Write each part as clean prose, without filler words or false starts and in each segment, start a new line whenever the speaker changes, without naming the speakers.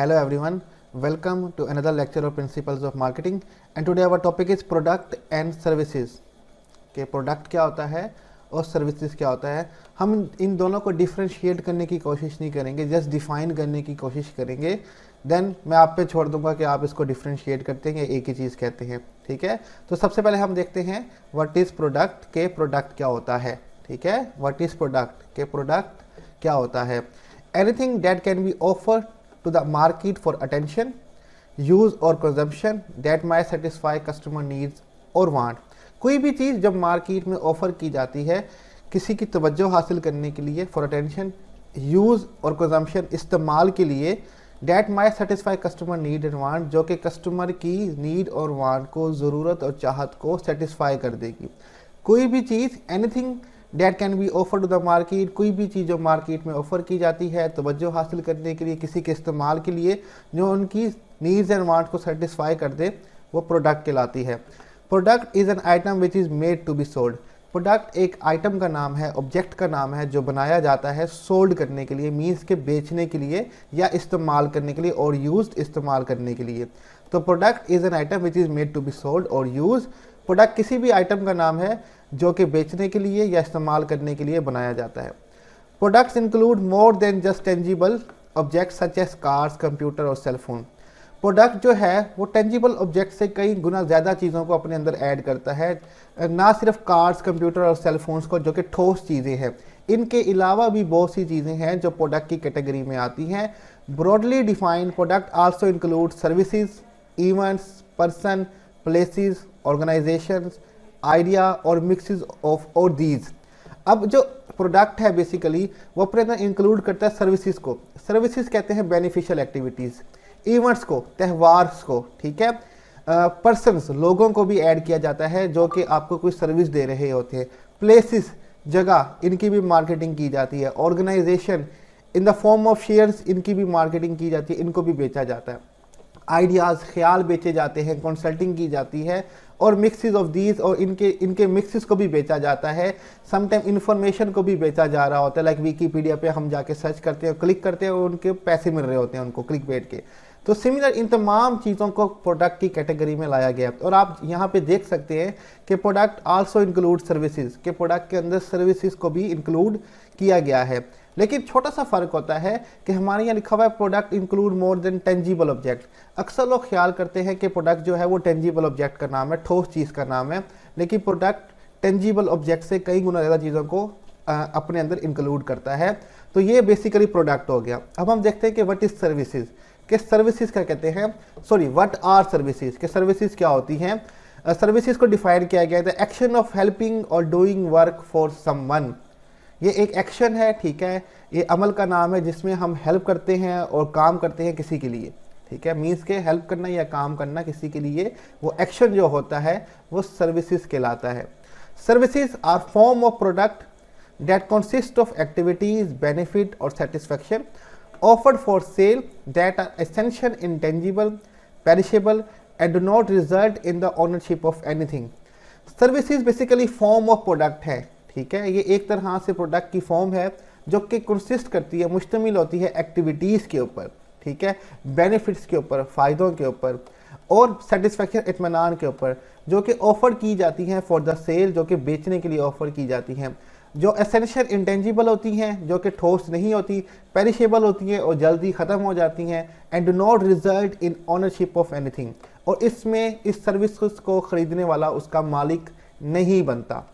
Hello everyone, welcome to another lecture of Principles of Marketing and today our topic is Product and Services। कि product क्या होता है और services क्या होता है। हम इन दोनों को डिफ्रेंशिएट करने की कोशिश नहीं करेंगे, जस्ट डिफाइन करने की कोशिश करेंगे। देन मैं आप पे छोड़ दूंगा कि आप इसको डिफ्रेंशिएट करते हैं, एक ही चीज़ कहते हैं। ठीक है, तो सबसे पहले हम देखते हैं व्हाट इज़ प्रोडक्ट, के प्रोडक्ट क्या होता है। ठीक है, व्हाट इज़ प्रोडक्ट, के प्रोडक्ट क्या होता है। Anything that can be offer to the market for attention, use or consumption that might satisfy customer needs or want। कोई भी चीज़ जब मार्केट में ऑफर की जाती है किसी की तवज्जो हासिल करने के लिए, फॉर अटेंशन, यूज़ और कंजम्पशन इस्तेमाल के लिए, that might satisfy customer need and want, जो कि कस्टमर की नीड और वांट को, ज़रूरत और चाहत को सेटिस्फाई कर देगी। कोई भी चीज़, anything that can be offer to the market, कोई भी चीज़ जो मार्केट में ऑफर की जाती है तवज्जो हासिल करने के लिए, किसी के इस्तेमाल के लिए, जो उनकी नीड्स एंड वांट्स को सेटिस्फाई कर दे, वो प्रोडक्ट कहलाती है। Product is an item which is made to be sold. Product एक आइटम का नाम है, ऑब्जेक्ट का नाम है जो बनाया जाता है सोल्ड करने के लिए, मीन्स के बेचने के लिए या इस्तेमाल करने के लिए, और यूज्ड इस्तेमाल करने के लिए। तो product is an item which is made to be sold और यूज। प्रोडक्ट किसी भी आइटम का नाम है जो कि बेचने के लिए या इस्तेमाल करने के लिए बनाया जाता है। Products include more than just tangible objects such as cars, computer और सेलफोन। प्रोडक्ट जो है वो टेंजिबल ऑब्जेक्ट से कई गुना ज़्यादा चीज़ों को अपने अंदर ऐड करता है, ना सिर्फ कार्स, कंप्यूटर और सेलफोन्स को, जो कि ठोस चीज़ें हैं। इनके अलावा भी बहुत सी चीज़ें हैं जो प्रोडक्ट की कैटेगरी में आती हैं। Broadly defined product also include services, events, person, places, organisations, idea और मिक्सेस ऑफ और दीज। अब जो प्रोडक्ट है बेसिकली वो अपने अंदर इंक्लूड करता है सर्विसेज को। सर्विसेज कहते हैं बेनिफिशियल एक्टिविटीज़, इवेंट्स को, त्यौहार्स को। ठीक है, पर्सन्स, लोगों को भी ऐड किया जाता है जो कि आपको कोई सर्विस दे रहे होते हैं। प्लेसेस, जगह, इनकी भी मार्केटिंग की जाती है। Organisation in the form of shares, इनकी भी मार्केटिंग की जाती है, इनको भी बेचा जाता है। आइडियाज़, ख्याल बेचे जाते हैं, कंसल्टिंग की जाती है। और मिक्सेस ऑफ दीज, और इनके मिक्सेस को भी बेचा जाता है। समटाइम इन्फॉर्मेशन को भी बेचा जा रहा होता है, लाइक विकीपीडिया पे हम जाके सर्च करते हैं, क्लिक करते हैं और उनके पैसे मिल रहे होते हैं उनको क्लिक बेट के। तो सिमिलर इन तमाम चीज़ों को प्रोडक्ट की कैटेगरी में लाया गया। और आप यहाँ पे देख सकते हैं कि प्रोडक्ट आल्सो इंक्लूड सर्विसेज, के प्रोडक्ट के अंदर सर्विसेज को भी इंक्लूड किया गया है। लेकिन छोटा सा फ़र्क होता है कि हमारे यहाँ लिखा हुआ है product include more then tangible object. अक्सर लोग ख्याल करते हैं कि प्रोडक्ट जो है वो टेंजिबल ऑब्जेक्ट का नाम है, ठोस चीज़ का नाम है, लेकिन प्रोडक्ट टेंजिबल ऑब्जेक्ट से कई गुना ज़्यादा चीज़ों को अपने अंदर इंक्लूड करता है। तो ये बेसिकली प्रोडक्ट हो गया। अब हम देखते हैं कि व्हाट इज़ सर्विसेज, के सर्विसेज क्या कहते हैं, सॉरी व्हाट आर सर्विसेज, के सर्विसेज क्या होती हैं। सर्विसेज को डिफाइन किया गया है, एक्शन ऑफ हेल्पिंग और डूइंग वर्क फॉर समवन। ये एक एक्शन है, ठीक है, ये अमल का नाम है जिसमें हम हेल्प करते हैं और काम करते हैं किसी के लिए। ठीक है, मीन्स के हेल्प करना या काम करना किसी के लिए, वो एक्शन जो होता है वो सर्विसेज कहलाता है। Services are form of product that consist of activities, benefit और satisfaction offered for sale that are essential, intangible, perishable and do not result in the ownership of anything. Services basically form of product है। ठीक है, ये एक तरह से product की form है जो कि कंसिस्ट करती है, मुश्तमिल होती है एक्टिविटीज़ के ऊपर, ठीक है, बेनिफिट्स के ऊपर, फ़ायदों के ऊपर, और सेटिस्फैक्शन, इत्मीनान के ऊपर, जो कि ऑफ़र की जाती हैं फॉर द सेल, जो कि बेचने के लिए ऑफ़र की जाती हैं। जो एसेंशियल, इंटेंजिबल होती हैं, जो कि ठोस नहीं होती, पेरिशेबल होती हैं और जल्दी ख़त्म हो जाती हैं, and do not result in ownership of anything, और इसमें इस सर्विस को ख़रीदने वाला उसका मालिक नहीं बनता।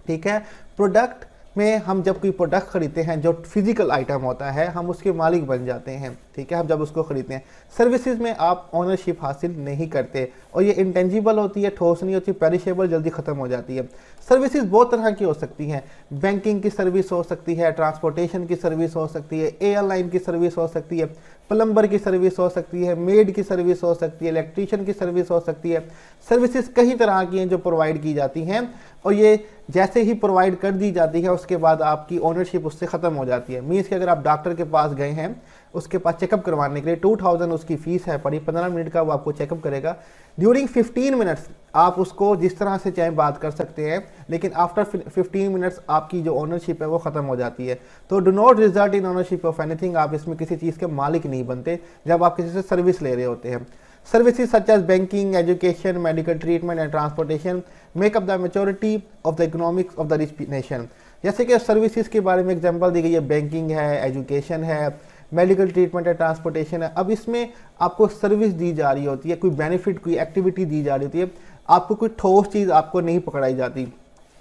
ठीक है, प्रोडक्ट में हम जब कोई प्रोडक्ट खरीदते हैं जो फिजिकल आइटम होता है, हम उसके मालिक बन जाते हैं। ठीक है, हम जब उसको खरीदते हैं। सर्विसेज में आप ओनरशिप हासिल नहीं करते, और ये इंटेंजिबल होती है, ठोस नहीं होती, पेरिशेबल, जल्दी ख़त्म हो जाती है। सर्विसेज बहुत तरह की हो सकती हैं, बैंकिंग की सर्विस हो सकती है, ट्रांसपोर्टेशन की सर्विस हो सकती है, एयरलाइन की सर्विस हो सकती है, प्लम्बर की सर्विस हो सकती है, मेड की सर्विस हो सकती है, इलेक्ट्रीशियन की सर्विस हो सकती है। सर्विसेज कई तरह की हैं जो प्रोवाइड की जाती हैं, और ये जैसे ही प्रोवाइड कर दी जाती है उसके बाद आपकी ओनरशिप उससे ख़त्म हो जाती है। मीन्स कि अगर आप डॉक्टर के पास गए हैं, उसके पास चेकअप करवाने के लिए। 2000 उसकी फीस है पड़ी, 15 मिनट का वो आपको चेकअप करेगा। ड्यूरिंग 15 मिनट्स आप उसको जिस तरह से चाहे बात कर सकते हैं, लेकिन आफ्टर 15 मिनट्स आपकी जो ओनरशिप है वो ख़त्म हो जाती है। तो do not result in ownership of anything, आप इसमें किसी चीज़ के मालिक नहीं बनते जब आप किसी से सर्विस ले रहे होते हैं। Services such as banking, education, medical treatment and transportation make up the majority of the economics of the rich nation। जैसे कि सर्विसेज के बारे में एग्जांपल दी गई है, बैंकिंग है, एजुकेशन है, मेडिकल ट्रीटमेंट है, ट्रांसपोर्टेशन है। अब इसमें आपको सर्विस दी जा रही होती है, कोई बेनिफिट, कोई एक्टिविटी दी जा रही होती है, आपको कोई ठोस चीज़ आपको नहीं पकड़ाई जाती।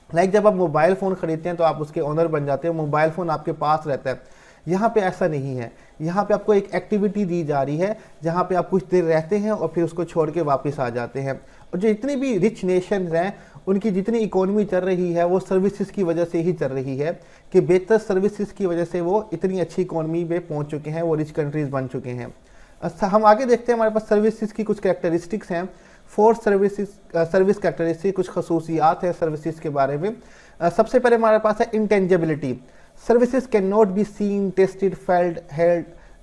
लाइक जब आप मोबाइल फ़ोन खरीदते हैं तो आप उसके ओनर बन जाते हैं, मोबाइल फ़ोन आपके पास रहता है। यहाँ पे ऐसा नहीं है, यहाँ पे आपको एक एक्टिविटी दी जा रही है जहाँ पे आप कुछ देर रहते हैं और फिर उसको छोड़ के वापस आ जाते हैं। और जो इतनी भी रिच नेशंस हैं उनकी जितनी इकोनॉमी चल रही है वो सर्विसेज की वजह से ही चल रही है, कि बेहतर सर्विसेज की वजह से वो इतनी अच्छी इकोनॉमी पे पहुँच चुके हैं, वो रिच कंट्रीज़ बन चुके हैं। अच्छा, हम आगे देखते हैं, हमारे पास सर्विसेज की कुछ कैरेक्टरिस्टिक्स हैं। 4 सर्विस कैरेक्टरिस्टिक, कुछ खसूसियात हैं सर्विसेज के बारे में। सबसे पहले हमारे पास है intangibility. Services can not be seen, tasted, felt,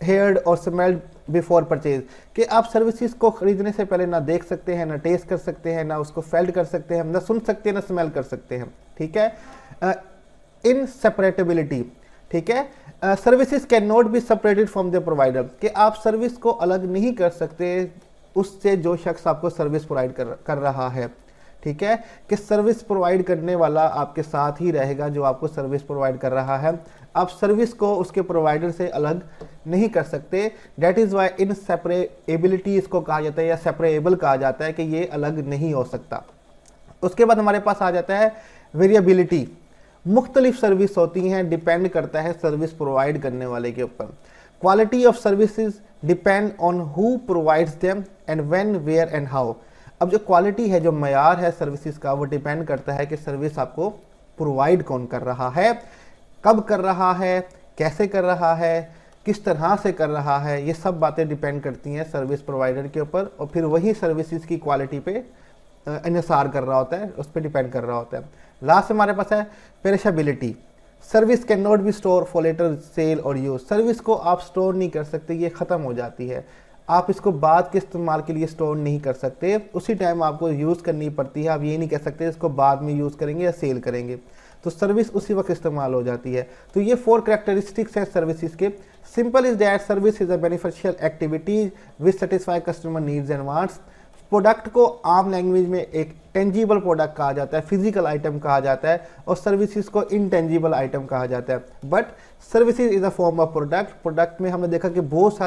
heard और स्मेल्ड बिफोर परचेज, कि आप सर्विसेज को खरीदने से पहले ना देख सकते हैं, ना टेस्ट कर सकते हैं, ना उसको फेल्ट कर सकते हैं, ना सुन सकते हैं, ना स्मेल कर सकते हैं। ठीक है। इन सेपरेटेबिलिटी, ठीक है, services can not be separated from the provider, कि आप सर्विस को अलग नहीं कर सकते उससे जो शख्स आपको सर्विस प्रोवाइड कर रहा है। ठीक है, कि सर्विस प्रोवाइड करने वाला आपके साथ ही रहेगा जो आपको सर्विस प्रोवाइड कर रहा है। आप सर्विस को उसके प्रोवाइडर से अलग नहीं कर सकते। डेट इज़ वाई इन सेपरेबिलिटी इसको कहा जाता है, या सेपरेबल कहा जाता है, कि ये अलग नहीं हो सकता। उसके बाद हमारे पास आ जाता है वेरिएबिलिटी। मुख्तलिफ सर्विस होती हैं, डिपेंड करता है सर्विस प्रोवाइड करने वाले के ऊपर। Quality of services depend on who provides them and when, where and how. अब जो क्वालिटी है, जो मयार है सर्विसेज का, वो डिपेंड करता है कि सर्विस आपको प्रोवाइड कौन कर रहा है, कब कर रहा है, कैसे कर रहा है, किस तरह से कर रहा है। ये सब बातें डिपेंड करती हैं सर्विस प्रोवाइडर के ऊपर, और फिर वही सर्विसेज की क्वालिटी पे इन्हिसार कर रहा होता है, उस पर डिपेंड कर रहा होता है। लास्ट हमारे पास है perishability. Service can not be store for later sale और यूज। सर्विस को आप स्टोर नहीं कर सकते, ये ख़त्म हो जाती है। आप इसको बाद के इस्तेमाल के लिए स्टोर नहीं कर सकते, उसी टाइम आपको यूज़ करनी पड़ती है। आप ये नहीं कह सकते इसको बाद में यूज़ करेंगे या सेल करेंगे, तो सर्विस उसी वक्त इस्तेमाल हो जाती है। तो ये 4 कैरेक्टरिस्टिक्स हैं सर्विसेज के। Simple is that service is a beneficial activity which satisfy customer needs and wants. Product को आम लैंग्वेज में एक टेंजिबल प्रोडक्ट कहा जाता है, फिजिकल आइटम कहा जाता है, और सर्विसेज को इनटेंजिबल आइटम कहा जाता है। But services is a form of product. Product में हमने देखा कि बहुत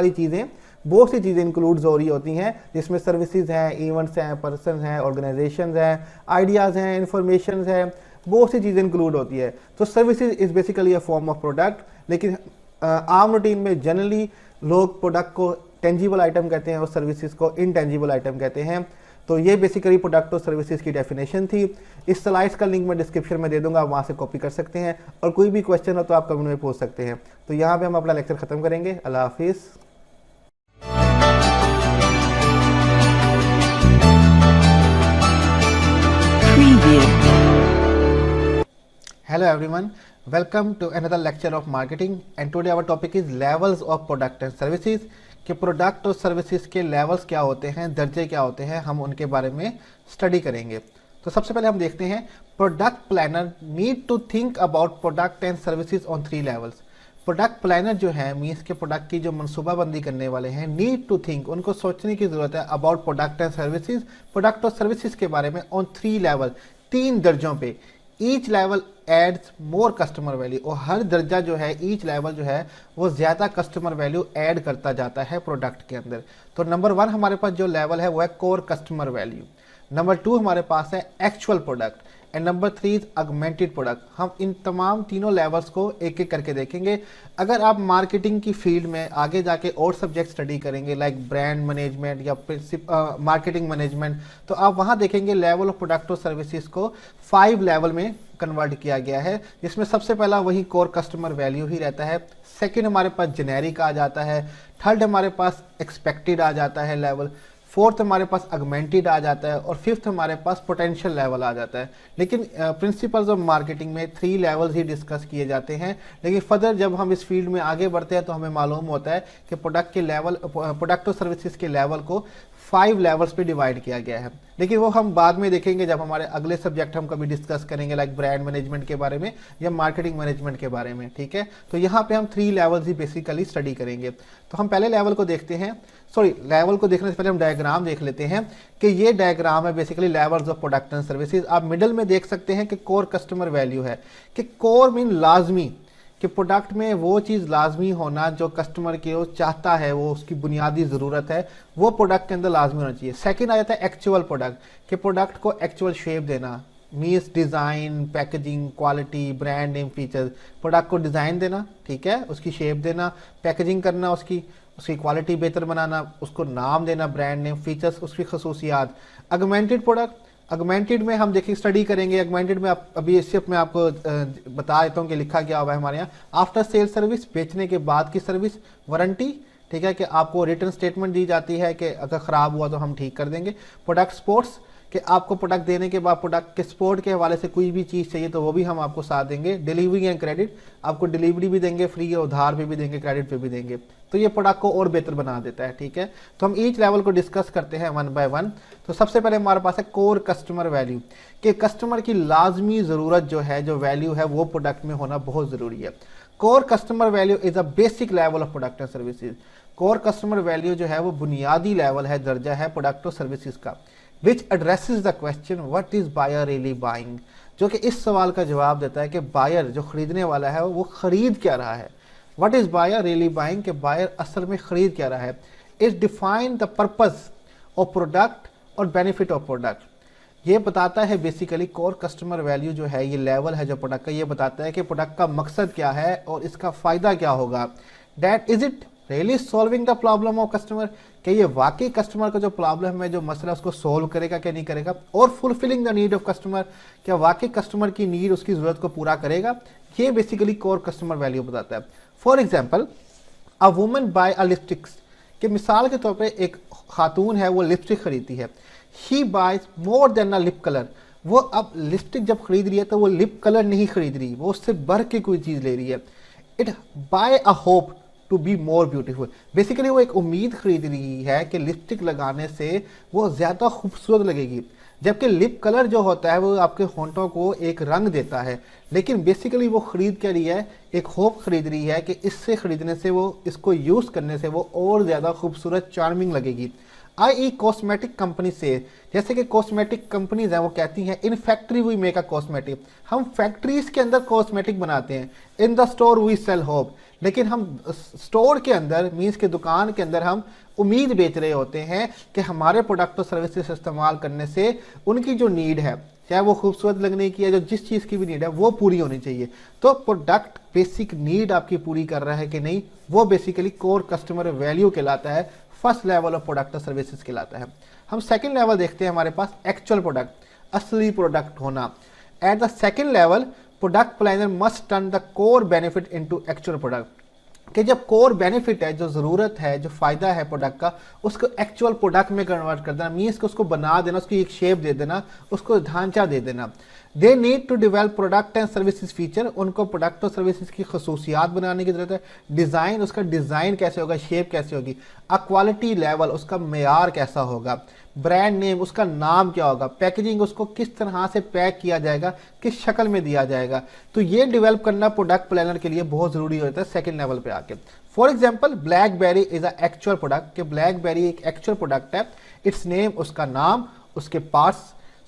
सी चीज़ें इंक्लूड्स हो रही होती हैं, जिसमें सर्विसेज हैं, इवेंट्स हैं, पर्सन हैं, ऑर्गेनाइजेशंस हैं, आइडियाज़ हैं, इंफॉर्मेशन हैं, बहुत सी चीज़ें इंक्लूड होती है। तो services is basically a form of product. लेकिन आम रूटीन में जनरली लोग प्रोडक्ट को टेंजिबल आइटम कहते हैं और सर्विसेज को इनटेंजिबल आइटम कहते हैं। तो ये बेसिकली प्रोडक्ट और सर्विसेज की डेफिनेशन थी। इस स्लाइड्स का लिंक मैं डिस्क्रिप्शन में दे दूंगा, आप वहाँ से कॉपी कर सकते हैं, और कोई भी क्वेश्चन हो तो आप कमेंट में पूछ सकते हैं। तो यहाँ पे हम अपना लेक्चर ख़त्म करेंगे। अल्लाह हाफिज़। Hello everyone, welcome to another lecture of marketing and today our topic is levels of product and services। कि प्रोडक्ट और सर्विसेज के लेवल्स क्या होते हैं, दर्जे क्या होते हैं, हम उनके बारे में स्टडी करेंगे। तो सबसे पहले हम देखते हैं, product planner need to think about product and services on 3 levels. Product planner जो है मीन्स के प्रोडक्ट की जो मनसूबाबंदी करने वाले हैं, नीड टू थिंक, उनको सोचने की ज़रूरत है about product and services, product और सर्विसेज के बारे में ऑन 3 लेवल, 3 दर्जों पे। Each level adds more customer value, और हर दर्जा जो है, ईच लेवल जो है वो ज़्यादा कस्टमर वैल्यू ऐड करता जाता है प्रोडक्ट के अंदर। तो नंबर 1 हमारे पास जो लेवल है वो है कोर कस्टमर वैल्यू। नंबर 2 हमारे पास है actual product, and number 3 is augmented product. हम इन तमाम तीनों लेवल्स को एक एक करके देखेंगे। अगर आप मार्केटिंग की फील्ड में आगे जाके और सब्जेक्ट स्टडी करेंगे लाइक ब्रांड मैनेजमेंट या मार्केटिंग मैनेजमेंट, तो आप वहाँ देखेंगे लेवल ऑफ प्रोडक्ट और सर्विसेज को 5 लेवल में कन्वर्ट किया गया है, जिसमें सबसे पहला वही कोर कस्टमर वैल्यू ही रहता है। सेकंड हमारे पास जेनेरिक आ जाता है। थर्ड हमारे पास एक्सपेक्टेड आ जाता है लेवल। फोर्थ हमारे पास अगमेंटेड आ जाता है और फिफ्थ हमारे पास पोटेंशियल लेवल आ जाता है। लेकिन प्रिंसिपल्स ऑफ मार्केटिंग में 3 लेवल्स ही डिस्कस किए जाते हैं। लेकिन फर्दर जब हम इस फील्ड में आगे बढ़ते हैं तो हमें मालूम होता है कि प्रोडक्ट के लेवल, प्रोडक्ट और सर्विसेज के लेवल को 5 लेवल्स पे डिवाइड किया गया है। लेकिन वो हम बाद में देखेंगे जब हमारे अगले सब्जेक्ट हम कभी डिस्कस करेंगे, लाइक ब्रांड मैनेजमेंट के बारे में या मार्केटिंग मैनेजमेंट के बारे में। ठीक है, तो यहाँ पे हम 3 लेवल्स ही बेसिकली स्टडी करेंगे। तो हम पहले लेवल को देखते हैं, लेवल को देखने से पहले हम डायग्राम देख लेते हैं कि ये डायग्राम है basically levels of product and services. आप मिडल में देख सकते हैं कि कोर कस्टमर वैल्यू है, कि कोर मीन लाजमी, कि प्रोडक्ट में वो चीज़ लाजमी होना जो कस्टमर के वो चाहता है, वो उसकी बुनियादी ज़रूरत है, वो प्रोडक्ट के अंदर लाजमी होना चाहिए। सेकंड आ जाता है एक्चुअल प्रोडक्ट, कि प्रोडक्ट को एक्चुअल शेप देना, means design, packaging, quality, brand name, features. Product को डिज़ाइन देना, ठीक है, उसकी शेप देना, पैकेजिंग करना, उसकी क्वालिटी बेहतर बनाना, उसको नाम देना, ब्रांड नेम, फीचर्स, उसकी खसूसियात। अगमेंटेड प्रोडक्ट, अगमेंटेड में हम देखिए स्टडी करेंगे। अगमेंटेड में अभी सिर्फ मैं आपको बता देता हूँ कि लिखा क्या हुआ है हमारे यहाँ। आफ्टर सेल सर्विस, बेचने के बाद की सर्विस। वारंटी, ठीक है, कि आपको रिटर्न स्टेटमेंट दी जाती है कि अगर ख़राब हुआ तो हम ठीक कर देंगे। प्रोडक्ट सपोर्ट्स, कि आपको प्रोडक्ट देने के बाद प्रोडक्ट के सपोर्ट के हवाले से कोई भी चीज़ चाहिए तो वो भी हम आपको साथ देंगे। डिलीवरी एंड क्रेडिट, आपको डिलीवरी भी देंगे फ्री, उधार पे भी देंगे, क्रेडिट पे भी देंगे। तो ये प्रोडक्ट को और बेहतर बना देता है। ठीक है, तो हम ईच लेवल को डिस्कस करते हैं 1 बाय 1। तो सबसे पहले हमारे पास है कोर कस्टमर वैल्यू, कि कस्टमर की लाजमी ज़रूरत जो है, जो वैल्यू है, वो प्रोडक्ट में होना बहुत ज़रूरी है। Core customer value is a basic level of product and services. Core customer value जो है वो बुनियादी लेवल है, दर्जा है प्रोडक्ट और सर्विसेज का। Which addresses the question what is buyer really buying, जो कि इस सवाल का जवाब देता है कि बायर, जो खरीदने वाला है, वो खरीद क्या रहा है। What is buyer really buying, कि बायर असल में खरीद क्या रहा है। It define the purpose of product और बेनिफिट ऑफ प्रोडक्ट। ये बताता है बेसिकली कोर कस्टमर वैल्यू जो है, ये लेवल है जो प्रोडक्ट का, ये बताता है कि प्रोडक्ट का मकसद क्या है और इसका फ़ायदा क्या होगा। That is it really solving the problem of customer, कि ये वाकई कस्टमर का जो प्रॉब्लम है, जो मसला, उसको सॉल्व करेगा क्या नहीं करेगा। और fulfilling the need of customer, क्या वाकई कस्टमर की नीड, उसकी ज़रूरत को पूरा करेगा। ये बेसिकली कोर कस्टमर वैल्यू बताता है। For example, a woman bye a lipsticks, कि मिसाल के तौर पर एक खातून है, वो लिपस्टिक खरीदती है। He buys more than a lip colour, वो अब लिपस्टिक जब खरीद रही है तो वो लिप कलर नहीं खरीद रही, वो उससे बढ़ के कोई चीज़ ले रही है। It buy a hope to be more beautiful, basically वो एक उम्मीद खरीद रही है कि लिपस्टिक लगाने से वो ज़्यादा खूबसूरत लगेगी। जबकि लिप कलर जो होता है वो आपके होंठों को एक रंग देता है, लेकिन बेसिकली वो खरीद क्या रही है, एक होप खरीद रही है कि इससे खरीदने से, वो इसको यूज़ करने से वो और ज़्यादा खूबसूरत, चार्मिंग लगेगी। आई कॉस्मेटिक कंपनी से, जैसे कि कॉस्मेटिक कंपनीज हैं वो कहती हैं in factory we make a cosmetic, हम फैक्ट्रीज के अंदर कॉस्मेटिक बनाते हैं। In the store we sell hope, लेकिन हम स्टोर के अंदर, मीन्स के दुकान के अंदर हम उम्मीद बेच रहे होते हैं कि हमारे प्रोडक्ट और सर्विसेज इस्तेमाल करने से उनकी जो नीड है, चाहे वो खूबसूरत लगने की है, जो जिस चीज़ की भी नीड है, वो पूरी होनी चाहिए। तो प्रोडक्ट बेसिक नीड आपकी पूरी कर रहा है कि नहीं, वो बेसिकली कोर कस्टमर वैल्यू कहलाता है, फर्स्ट लेवल ऑफ प्रोडक्ट और सर्विसेज कहलाता है। हम सेकंड लेवल देखते हैं, हमारे पास एक्चुअल प्रोडक्ट, असली प्रोडक्ट होना। At the second level, product planner must turn the core benefit into actual product, कि जब कोर बेनिफिट है, जो ज़रूरत है, जो फ़ायदा है प्रोडक्ट का, उसको एक्चुअल प्रोडक्ट में कन्वर्ट कर देना, मीन्स कि उसको बना देना, उसकी एक शेप दे देना, उसको ढांचा दे देना। They need to develop product and services feature, उनको प्रोडक्ट और सर्विसेज की खसूसियात बनाने की ज़रूरत है। डिज़ाइन, उसका डिज़ाइन कैसे होगा, शेप कैसे होगी। अ क्वालिटी लेवल, उसका मेयार कैसा होगा। ब्रांड नेम, उसका नाम क्या होगा। पैकेजिंग, उसको किस तरह से पैक किया जाएगा, किस शक्ल में दिया जाएगा। तो ये डेवलप करना प्रोडक्ट प्लानर के लिए बहुत ज़रूरी होता है सेकंड लेवल पे आके। For example, BlackBerry is a actual product, कि ब्लैकबेरी एक एक्चुअल प्रोडक्ट है। इट्स नेम, उसका नाम, उसके parts,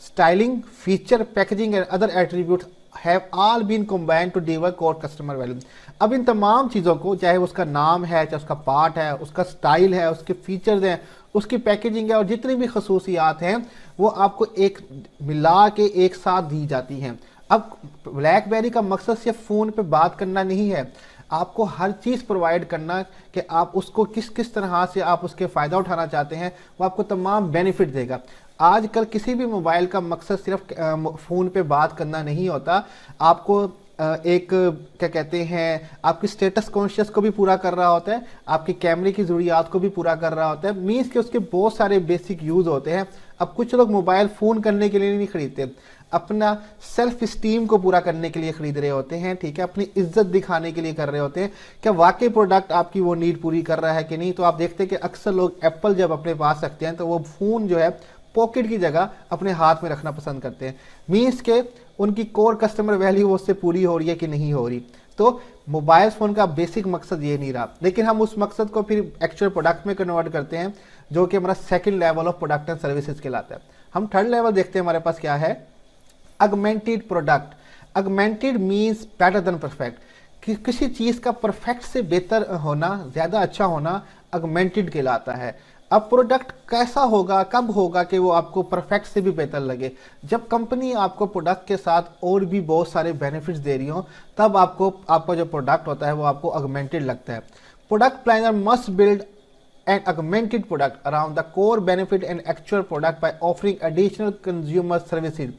styling, feature, packaging and other attribute have all been combined to deliver core customer value. अब इन तमाम चीज़ों को, चाहे उसका नाम है, चाहे उसका पार्ट है, उसका स्टाइल है, उसके फीचर्स हैं, उसकी पैकेजिंग है, और जितनी भी खसूसियात हैं, वो आपको एक मिला के एक साथ दी जाती हैं। अब ब्लैकबेरी का मकसद सिर्फ फ़ोन पे बात करना नहीं है, आपको हर चीज़ प्रोवाइड करना कि आप उसको किस किस तरह से आप उसके फ़ायदा उठाना चाहते हैं, वो आपको तमाम बेनिफिट देगा। आजकल किसी भी मोबाइल का मकसद सिर्फ फ़ोन पे बात करना नहीं होता, आपको एक क्या कहते हैं आपकी स्टेटस कॉन्शियस को भी पूरा कर रहा होता है, आपकी कैमरे की ज़रूरियात को भी पूरा कर रहा होता है। मीन्स के उसके बहुत सारे बेसिक यूज़ होते हैं। अब कुछ लोग मोबाइल फ़ोन करने के लिए नहीं खरीदते, अपना सेल्फ स्टीम को पूरा करने के लिए खरीद रहे होते हैं, ठीक है, अपनी इज्जत दिखाने के लिए कर रहे होते हैं। क्या वाकई प्रोडक्ट आपकी वो नीड पूरी कर रहा है कि नहीं? तो आप देखते हैं कि अक्सर लोग एप्पल जब अपने पास रखते हैं तो वो फ़ोन जो है पॉकेट की जगह अपने हाथ में रखना पसंद करते हैं। मीन्स के उनकी कोर कस्टमर वैल्यू उससे पूरी हो रही है कि नहीं हो रही। तो मोबाइल फ़ोन का बेसिक मकसद ये नहीं रहा, लेकिन हम उस मकसद को फिर एक्चुअल प्रोडक्ट में कन्वर्ट करते हैं, जो कि हमारा second level of product and services कहलाता है। हम थर्ड लेवल देखते हैं, हमारे पास क्या है, augmented product. Augmented means better than perfect, कि किसी चीज़ का परफेक्ट से बेहतर होना, ज़्यादा अच्छा होना अगमेंटेड कहलाता है। अब प्रोडक्ट कैसा होगा, कब होगा कि वो आपको परफेक्ट से भी बेहतर लगे? जब कंपनी आपको प्रोडक्ट के साथ और भी बहुत सारे बेनिफिट्स दे रही हो, तब आपका जो प्रोडक्ट होता है वो आपको अगमेंटेड लगता है। Product planner must build an augmented product around the core benefit and actual product by offering additional consumer services।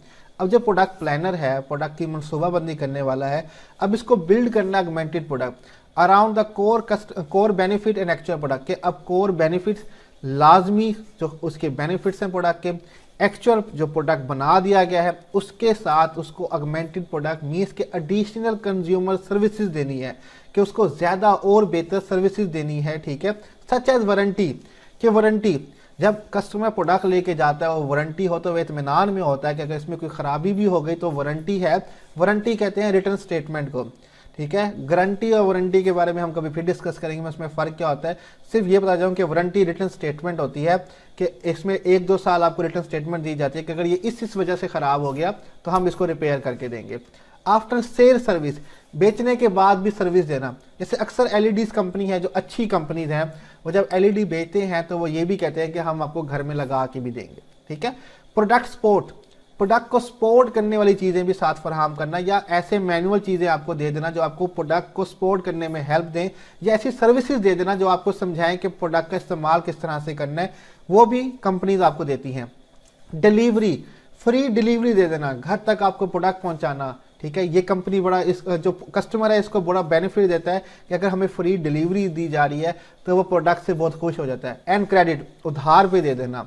अब जो प्रोडक्ट प्लानर है, प्रोडक्ट की मनसूबाबंदी करने वाला है, अब इसको बिल्ड करना augmented product around the core benefit and actual product के। अब कोर बेनिफिट्स लाजमी जो उसके बेनिफिट्स हैं प्रोडक्ट के, एक्चुअल जो प्रोडक्ट बना दिया गया है उसके साथ उसको अगमेंटेड प्रोडक्ट मीन्स के एडिशनल कंज्यूमर सर्विसेज देनी है, कि उसको ज़्यादा और बेहतर सर्विसेज देनी है, ठीक है। सच एज वारंटी, कि वारंटी जब कस्टमर प्रोडक्ट लेके जाता है और वारंटी हो तो वह इत्मीनान में होता है कि अगर इसमें कोई ख़राबी भी हो गई तो वारंटी है। वारंटी कहते हैं रिटर्न स्टेटमेंट को, ठीक है। गारंटी और वारंटी के बारे में हम कभी फिर डिस्कस करेंगे, उसमें फ़र्क क्या होता है। सिर्फ ये बता जाऊँ कि वारंटी रिटर्न स्टेटमेंट होती है कि इसमें 1-2 साल आपको रिटर्न स्टेटमेंट दी जाती है कि अगर ये इस वजह से ख़राब हो गया तो हम इसको रिपेयर करके देंगे। आफ्टर सेल सर्विस, बेचने के बाद भी सर्विस देना। जैसे अक्सर एलईडी कंपनी है, जो अच्छी कंपनीज हैं, वो जब एलईडी बेचते हैं तो वो ये भी कहते हैं कि हम आपको घर में लगा के भी देंगे, ठीक है। प्रोडक्ट सपोर्ट, प्रोडक्ट को सपोर्ट करने वाली चीज़ें भी साथ फराहम करना, या ऐसे मैनुअल चीज़ें आपको दे देना जो आपको प्रोडक्ट को सपोर्ट करने में हेल्प दें, या ऐसी सर्विसेज दे देना जो आपको समझाएं कि प्रोडक्ट का इस्तेमाल किस तरह से करना है, वो भी कंपनीज आपको देती हैं। डिलीवरी, फ्री डिलीवरी दे देना, घर तक आपको प्रोडक्ट पहुंचाना, ठीक है। ये कंपनी बड़ा इस जो कस्टमर है इसको बड़ा बेनिफिट देता है कि अगर हमें फ्री डिलीवरी दी जा रही है तो वो प्रोडक्ट से बहुत खुश हो जाता है। एंड क्रेडिट, उधार पे दे देना,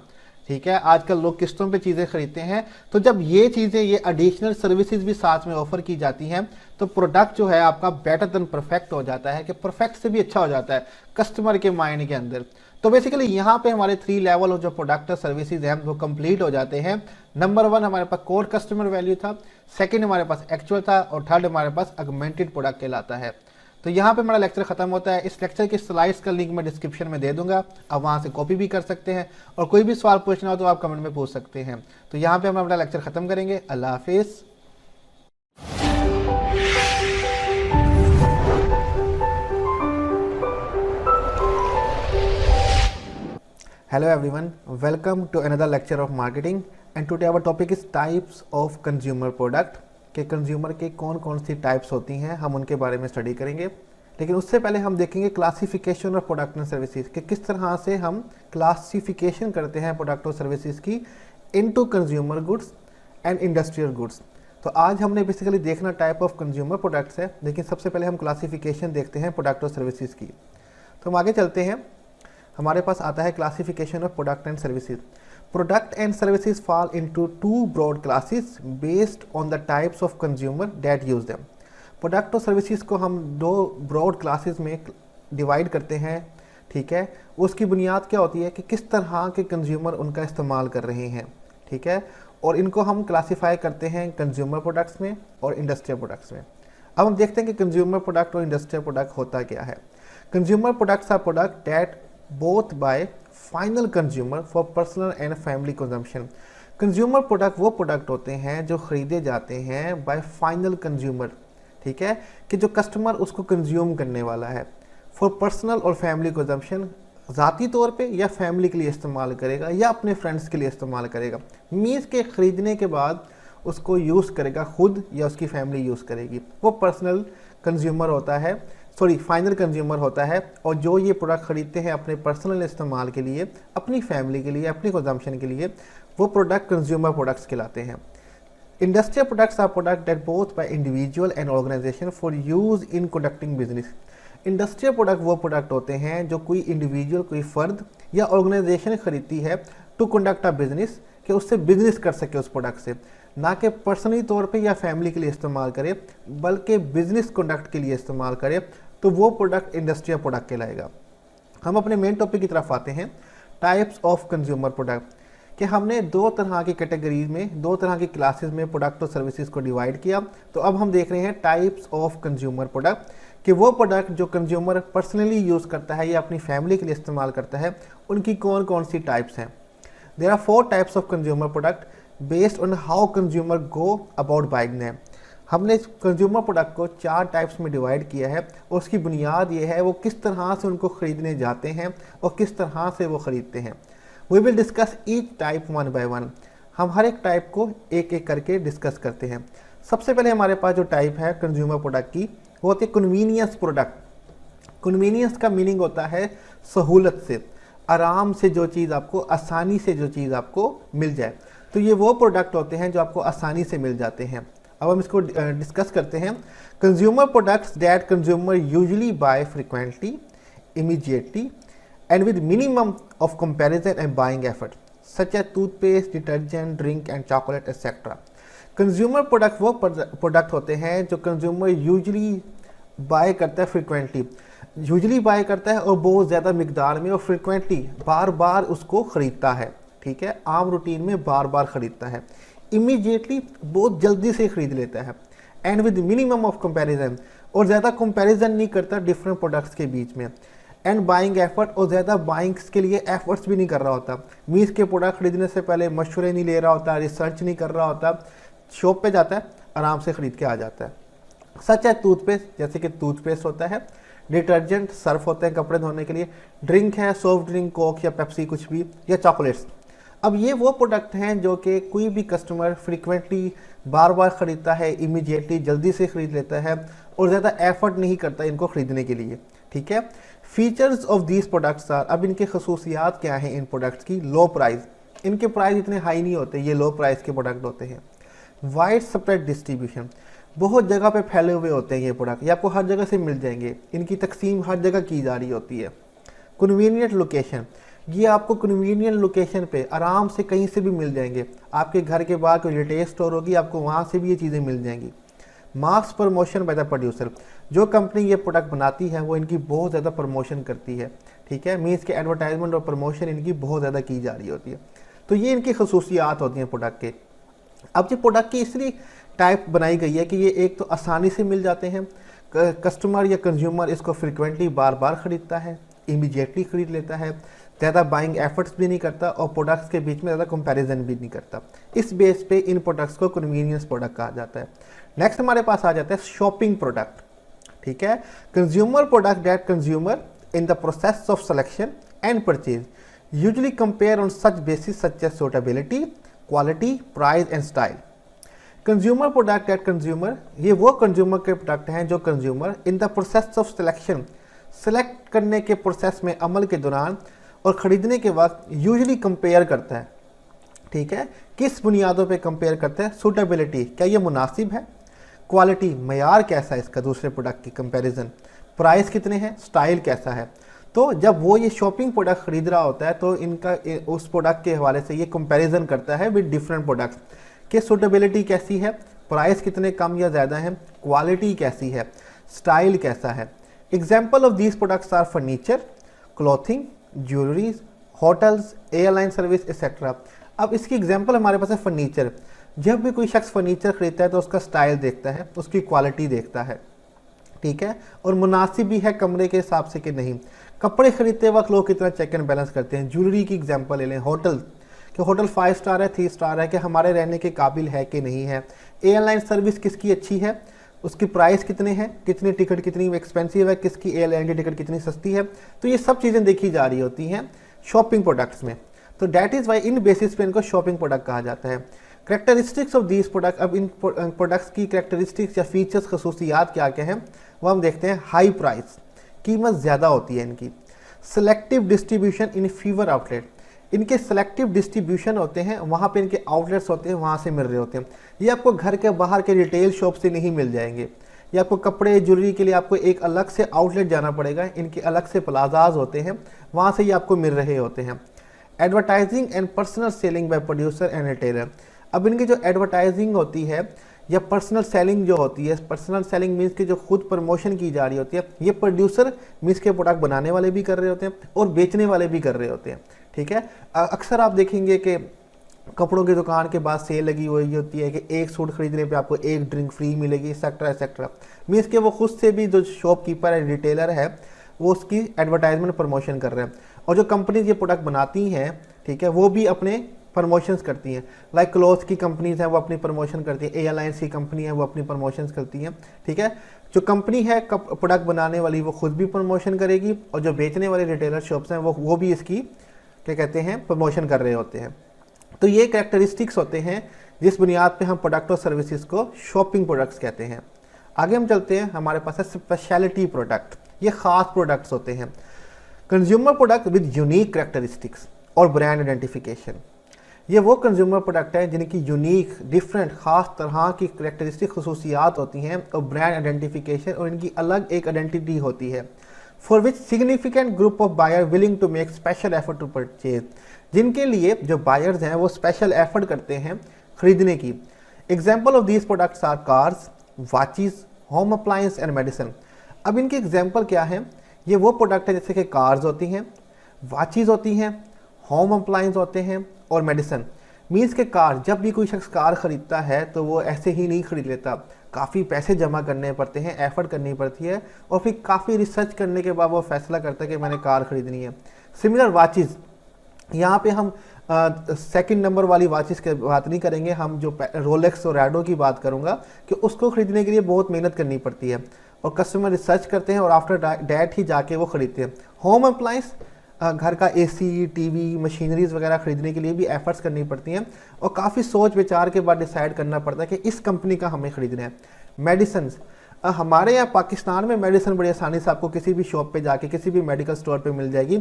ठीक है। आजकल लोग किस्तों पे चीज़ें खरीदते हैं, तो जब ये चीज़ें, ये एडिशनल सर्विसेज भी साथ में ऑफर की जाती हैं तो प्रोडक्ट जो है आपका बेटर देन परफेक्ट हो जाता है, कि परफेक्ट से भी अच्छा हो जाता है कस्टमर के माइंड के अंदर। तो बेसिकली यहाँ पे हमारे 3 लेवल ऑफ जो प्रोडक्ट और सर्विसेज हैं वो कंप्लीट हो जाते हैं। नंबर 1 हमारे पास कोर कस्टमर वैल्यू था, सेकंड हमारे पास एक्चुअल था, और थर्ड हमारे पास अगमेंटेड प्रोडक्ट कहलाता है। तो यहाँ पे हमारा लेक्चर खत्म होता है। इस लेक्चर की स्लाइड्स का लिंक मैं डिस्क्रिप्शन में दे दूंगा, आप वहाँ से कॉपी भी कर सकते हैं, और कोई भी सवाल पूछना हो तो आप कमेंट में पूछ सकते हैं। तो यहाँ पे हम अपना लेक्चर खत्म करेंगे। अल्लाह हाफिज़। Hello everyone, welcome to another lecture of marketing and today our topic is types of consumer product। के कंज्यूमर के कौन कौन सी टाइप्स होती हैं हम उनके बारे में स्टडी करेंगे। लेकिन उससे पहले हम देखेंगे classification of product and services, कि किस तरह से हम क्लासिफिकेशन करते हैं प्रोडक्ट और सर्विसेज की into consumer goods and industrial goods. तो आज हमने बेसिकली देखना टाइप ऑफ कंज्यूमर प्रोडक्ट्स है, लेकिन सबसे पहले हम क्लासिफिकेशन देखते हैं प्रोडक्ट और सर्विसेज की। तो हम आगे चलते हैं। हमारे पास आता है classification of product and services. Product and services fall into 2 broad classes based on the types of consumer that use them. Product और सर्विसेज को हम 2 ब्रॉड क्लासेस में डिवाइड करते हैं, ठीक है। उसकी बुनियाद क्या होती है कि किस तरह के कंज्यूमर उनका इस्तेमाल कर रहे हैं, ठीक है। और इनको हम क्लासीफाई करते हैं कंज्यूमर प्रोडक्ट्स में और इंडस्ट्रियल प्रोडक्ट्स में। अब हम देखते हैं कि कंज्यूमर प्रोडक्ट और इंडस्ट्रियल प्रोडक्ट होता क्या है। Consumer products are product that both by final consumer for personal and family consumption। Consumer product वो प्रोडक्ट होते हैं जो खरीदे जाते हैं बाय फाइनल कंज्यूमर, ठीक है, कि जो कस्टमर उसको कंज्यूम करने वाला है। फॉर पर्सनल और फैमिली कंजम्पशन, ज़ाती तौर पे या फैमिली के लिए इस्तेमाल करेगा या अपने फ्रेंड्स के लिए इस्तेमाल करेगा। मीन्स के ख़रीदने के बाद उसको यूज़ करेगा खुद या उसकी फैमिली यूज़ करेगी, वो पर्सनल कंज्यूमर होता है, फाइनल कंज्यूमर होता है। और जो ये प्रोडक्ट ख़रीदते हैं अपने पर्सनल इस्तेमाल के लिए, अपनी फैमिली के लिए, अपनी कंजम्पशन के लिए, वो प्रोडक्ट कंज्यूमर प्रोडक्ट्स कहलाते हैं। Industrial products are products that bought by individual and organization for use in conducting business. Industrial product वो प्रोडक्ट होते हैं जो कोई इंडिविजुअल, कोई फर्द या ऑर्गेनाइजेशन खरीदती है टू कंडक्ट अ बिजनेस, कि उससे बिजनेस कर सके उस प्रोडक्ट से, ना कि पर्सनली तौर पे या फैमिली के लिए इस्तेमाल करे, बल्कि बिजनेस कंडक्ट के लिए इस्तेमाल करे, तो वो प्रोडक्ट इंडस्ट्रियल प्रोडक्ट कहलाएगा। हम अपने मेन टॉपिक की तरफ आते हैं, टाइप्स ऑफ कंज्यूमर प्रोडक्ट, कि हमने दो तरह की कैटेगरीज में, दो तरह की क्लासेस में प्रोडक्ट और सर्विसेज को डिवाइड किया। तो अब हम देख रहे हैं टाइप्स ऑफ कंज्यूमर प्रोडक्ट, कि वो प्रोडक्ट जो कंज्यूमर पर्सनली यूज़ करता है या अपनी फैमिली के लिए इस्तेमाल करता है, उनकी कौन कौन सी टाइप्स हैं। There are 4 types of consumer product based on how consumer go about buying them. हमने कंज्यूमर प्रोडक्ट को 4 टाइप्स में डिवाइड किया है, और उसकी बुनियाद ये है वो किस तरह से उनको ख़रीदने जाते हैं और किस तरह से वो ख़रीदते हैं। We will discuss each type one by one. हम हर एक टाइप को एक एक करके डिस्कस करते हैं। सबसे पहले हमारे पास जो टाइप है कंज्यूमर प्रोडक्ट की, वो होती है कन्वीनियंस प्रोडक्ट। कन्वीनियंस का मीनिंग होता है सहूलत से, आराम से जो चीज़ आपको, आसानी से जो चीज़ आपको मिल जाए। तो ये वो प्रोडक्ट होते हैं जो आपको आसानी से मिल जाते हैं। अब हम इसको डिस्कस करते हैं। Consumer products that consumer usually buy frequently, immediately and with minimum of comparison and buying effort, such as toothpaste, detergent, drink and chocolate etc. Consumer product वो प्रोडक्ट होते हैं जो कंज्यूमर यूजली बाय करता है, frequently usually bye करता है और बहुत ज़्यादा मिकदार में, और फ्रिक्वेंटली बार बार उसको ख़रीदता है। ठीक है, आम रूटीन में बार बार ख़रीदता है। इमीडिएटली बहुत जल्दी से ख़रीद लेता है। And with minimum of comparison, और ज़्यादा कंपैरिजन नहीं करता डिफरेंट प्रोडक्ट्स के बीच में। एंड बाइंग एफर्ट, और ज़्यादा बाइंग्स के लिए एफर्ट्स भी नहीं कर रहा होता। मीन्स के प्रोडक्ट खरीदने से पहले मशवरे नहीं ले रहा होता, रिसर्च नहीं कर रहा होता, शॉप पे जाता है, आराम से ख़रीद के आ जाता है। सच है टूथपेस्ट, जैसे कि टूथपेस्ट होता है, डिटर्जेंट सर्फ होते हैं कपड़े धोने के लिए, ड्रिंक है सॉफ्ट ड्रिंक, कोक या पेप्सी कुछ भी, या चॉकलेट्स। अब ये वो प्रोडक्ट हैं जो कि कोई भी कस्टमर फ्रिक्वेंटली बार बार ख़रीदता है, इमीडिएटली जल्दी से ख़रीद लेता है, और ज़्यादा एफर्ट नहीं करता इनको ख़रीदने के लिए। ठीक है, features of these products are, अब इनके खसूसियात क्या हैं इन प्रोडक्ट्स की। लो प्राइस, इनके प्राइस इतने हाई नहीं होते, ये लो प्राइस के प्रोडक्ट होते हैं। वाइड स्प्रेड डिस्ट्रीब्यूशन, बहुत जगह पे फैले हुए होते हैं ये प्रोडक्ट, ये आपको हर जगह से मिल जाएंगे, इनकी तकसीम हर जगह की जा रही होती है। कन्वीनियंट लोकेशन, ये आपको कन्वीनियंट लोकेशन पे आराम से कहीं से भी मिल जाएंगे। आपके घर के बाहर कोई रिटेल स्टोर होगी, आपको वहाँ से भी ये चीज़ें मिल जाएंगी। मास प्रमोशन बाय द प्रोड्यूसर, जो कंपनी ये प्रोडक्ट बनाती है वो इनकी बहुत ज़्यादा प्रमोशन करती है। ठीक है, मीन्स के एडवर्टाइजमेंट और प्रमोशन इनकी बहुत ज़्यादा की जा रही होती है। तो ये इनकी खसूसियात होती हैं प्रोडक्ट के। अब ये प्रोडक्ट की इसलिए टाइप बनाई गई है कि ये एक तो आसानी से मिल जाते हैं, कस्टमर या कंज्यूमर इसको फ्रिक्वेंटली बार बार ख़रीदता है, इमीडिएटली ख़रीद लेता है, ज़्यादा बाइंग एफर्ट्स भी नहीं करता, और प्रोडक्ट्स के बीच में ज़्यादा कंपैरिजन भी नहीं करता। इस बेस पे इन प्रोडक्ट्स को कन्वीनियंस प्रोडक्ट कहा जाता है। नेक्स्ट हमारे पास आ जाता है शॉपिंग प्रोडक्ट। ठीक है, consumer product that consumer in the process of selection and purchase usually compare on such basis such as suitability, quality, price and style. Consumer product that consumer, ये वो कंज्यूमर के product हैं जो consumer in the process of selection, select करने के process में, अमल के दौरान और ख़रीदने के वक्त यूजुअली कंपेयर करता है। ठीक है, किस बुनियादों पे कंपेयर करते हैं। सूटेबिलिटी, क्या ये मुनासिब है। क्वालिटी, मयार कैसा है इसका दूसरे प्रोडक्ट की कंपैरिजन। प्राइस कितने हैं, स्टाइल कैसा है। तो जब वो ये शॉपिंग प्रोडक्ट ख़रीद रहा होता है तो इनका उस प्रोडक्ट के हवाले से ये कंपैरिजन करता है विद डिफरेंट प्रोडक्ट्स, कि सूटेबिलिटी कैसी है, प्राइस कितने कम या ज़्यादा है, क्वालिटी कैसी है, स्टाइल कैसा है। Example of these products are furniture, clothing, jewelleries, hotels, airline service etcetera. अब इसकी एग्जांपल हमारे पास है फर्नीचर। जब भी कोई शख्स फर्नीचर खरीदता है तो उसका स्टाइल देखता है, उसकी क्वालिटी देखता है। ठीक है, और मुनासिब भी है कमरे के हिसाब से कि नहीं। कपड़े खरीदते वक्त लोग कितना चेक एंड बैलेंस करते हैं। ज्वेलरी की एग्जांपल ले लें, होटल, कि होटल 5 स्टार है, 3 स्टार है, कि हमारे रहने के काबिल है कि नहीं है। एयरलाइन सर्विस किसकी अच्छी है, उसकी प्राइस कितने हैं, कितनी टिकट कितनी एक्सपेंसिव है, किसकी एयरलाइन की टिकट कितनी सस्ती है। तो ये सब चीज़ें देखी जा रही होती हैं शॉपिंग प्रोडक्ट्स में। तो that is why in basis पे इनको शॉपिंग प्रोडक्ट कहा जाता है। करेक्टरिस्टिक्स ऑफ दीज प्रोडक्ट, अब इन प्रोडक्ट्स की करेक्टरिस्टिक्स या फीचर्स, खसूसियात क्या क्या हैं वो हम देखते हैं। हाई प्राइस, कीमत ज़्यादा होती है इनकी। Selective distribution in fever outlet, इनके सेलेक्टिव डिस्ट्रीब्यूशन होते हैं, वहाँ पे इनके आउटलेट्स होते हैं, वहाँ से मिल रहे होते हैं। ये आपको घर के बाहर के रिटेल शॉप से नहीं मिल जाएंगे। ये आपको कपड़े ज्वेलरी के लिए आपको एक अलग से आउटलेट जाना पड़ेगा, इनके अलग से प्लाजाज होते हैं, वहाँ से ये आपको मिल रहे होते हैं। Advertising and personal selling by producer and retailer. अब इनकी जो एडवर्टाइजिंग होती है या पर्सनल सेलिंग जो होती है, पर्सनल सेलिंग मीन्स की जो खुद प्रमोशन की जा रही होती है, ये प्रोड्यूसर मीन्स के प्रोडक्ट बनाने वाले भी कर रहे होते हैं और बेचने वाले भी कर रहे होते हैं। ठीक है, अक्सर आप देखेंगे कि कपड़ों की दुकान के बाद सेल लगी हुई होती है कि एक सूट खरीदने पे आपको एक ड्रिंक फ्री मिलेगी, एक्सेट्रा एक्सेट्रा। मीन्स के वो खुद से भी जो शॉपकीपर है, रिटेलर है, वो उसकी एडवर्टाइजमेंट प्रमोशन कर रहे हैं। और जो कंपनीज ये प्रोडक्ट बनाती हैं, ठीक है, वो भी अपने प्रमोशंस करती हैं। लाइक क्लोथ की कंपनीज हैं, वो अपनी प्रमोशन करती हैं। एयरलाइंस की कंपनी है, वो अपनी प्रमोशंस करती हैं। ठीक है, जो कंपनी है प्रोडक्ट बनाने वाली, वो खुद भी प्रमोशन करेगी, और जो बेचने वाले रिटेलर शॉप्स हैं वो भी इसकी क्या कहते हैं, प्रमोशन कर रहे होते हैं। तो ये कैरेक्टरिस्टिक्स होते हैं जिस बुनियाद पे हम प्रोडक्ट और सर्विसेज को शॉपिंग प्रोडक्ट्स कहते हैं। आगे हम चलते हैं, हमारे पास है स्पेशलिटी प्रोडक्ट। ये खास प्रोडक्ट्स होते हैं, consumer product with unique characteristics और ब्रांड आइडेंटिफिकेशन। ये वो कंज्यूमर प्रोडक्ट है जिनकी यूनिक, डिफरेंट, खास तरह की कैरेक्टरिस्टिक खसूसियात होती हैं और ब्रांड आइडेंटिफिकेशन, और इनकी अलग एक आइडेंटिटी होती है। For which significant group of buyer willing to make special effort to purchase. जिनके लिए जो बायर्स हैं वो स्पेशल एफर्ट करते हैं खरीदने की। Example of these products are cars, watches, home appliance and medicine. अब इनके एग्जाम्पल क्या है? ये वो प्रोडक्ट है जैसे कि कार्स होती हैं, वॉचेस होती हैं, होम अप्लायंस होते हैं और मेडिसिन। मीन्स के कार, जब भी कोई शख्स कार खरीदता है तो वो ऐसे ही नहीं खरीद लेता, काफ़ी पैसे जमा करने पड़ते हैं, एफर्ट करनी पड़ती है, और फिर काफ़ी रिसर्च करने के बाद वो फैसला करता है कि मैंने कार खरीदनी है। सिमिलर वॉचेस, यहाँ पे हम सेकंड नंबर वाली वॉचेस की बात नहीं करेंगे, हम जो रोलेक्स और रैडो की बात करूँगा कि उसको खरीदने के लिए बहुत मेहनत करनी पड़ती है और कस्टमर रिसर्च करते हैं और आफ्टर डैट ही जाके वो खरीदते हैं। होम अप्लायंस, घर का एसी, टीवी, मशीनरीज वगैरह खरीदने के लिए भी एफर्ट्स करनी पड़ती हैं और काफ़ी सोच विचार के बाद डिसाइड करना पड़ता है कि इस कंपनी का हमें ख़रीदना है। मेडिसिन, हमारे यहाँ पाकिस्तान में मेडिसिन बड़ी आसानी से आपको किसी भी शॉप पे जाके, किसी भी मेडिकल स्टोर पे मिल जाएगी,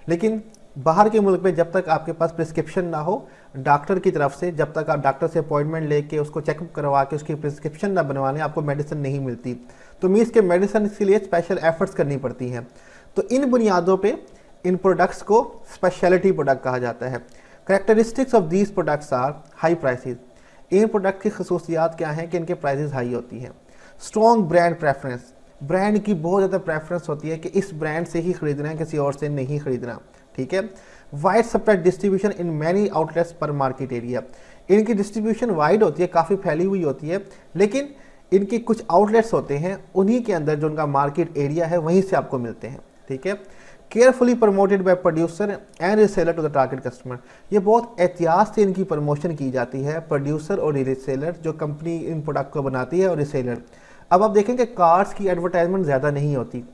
लेकिन बाहर के मुल्क में जब तक आपके पास प्रिस्क्रिप्शन ना हो डॉक्टर की तरफ से, जब तक आप डॉक्टर से अपॉइंटमेंट लेके उसको चेकअप करवा के उसकी प्रिस्क्रिप्शन ना बनवाने, आपको मेडिसिन नहीं मिलती। तो मीन्स के मेडिसिन के लिए स्पेशल एफर्ट्स करनी पड़ती हैं। तो इन बुनियादों पे इन प्रोडक्ट्स को स्पेशलिटी प्रोडक्ट कहा जाता है। Characteristics of these products are high prices. इन प्रोडक्ट की खसूसियात क्या हैं कि इनके प्राइसेस हाई होती हैं। स्ट्रॉन्ग ब्रांड प्रेफरेंस, ब्रांड की बहुत ज़्यादा प्रेफरेंस होती है कि इस ब्रांड से ही खरीदना है, किसी और से नहीं खरीदना। ठीक है। Wide spread distribution in many outlets पर मार्केट एरिया, इनकी डिस्ट्रीब्यूशन वाइड होती है, काफ़ी फैली हुई होती है, लेकिन इनके कुछ आउटलेट्स होते हैं, उन्हीं के अंदर जो उनका मार्केट एरिया है वहीं से आपको मिलते हैं। ठीक है। Carefully promoted by producer and reseller to the target customer, ये बहुत एहतियात से इनकी प्रमोशन की जाती है, प्रोड्यूसर और रीसेलर, जो कंपनी इन प्रोडक्ट को बनाती है, और रीसेलर। अब आप देखेंगे कार्स की एडवर्टाइजमेंट ज़्यादा नहीं होती,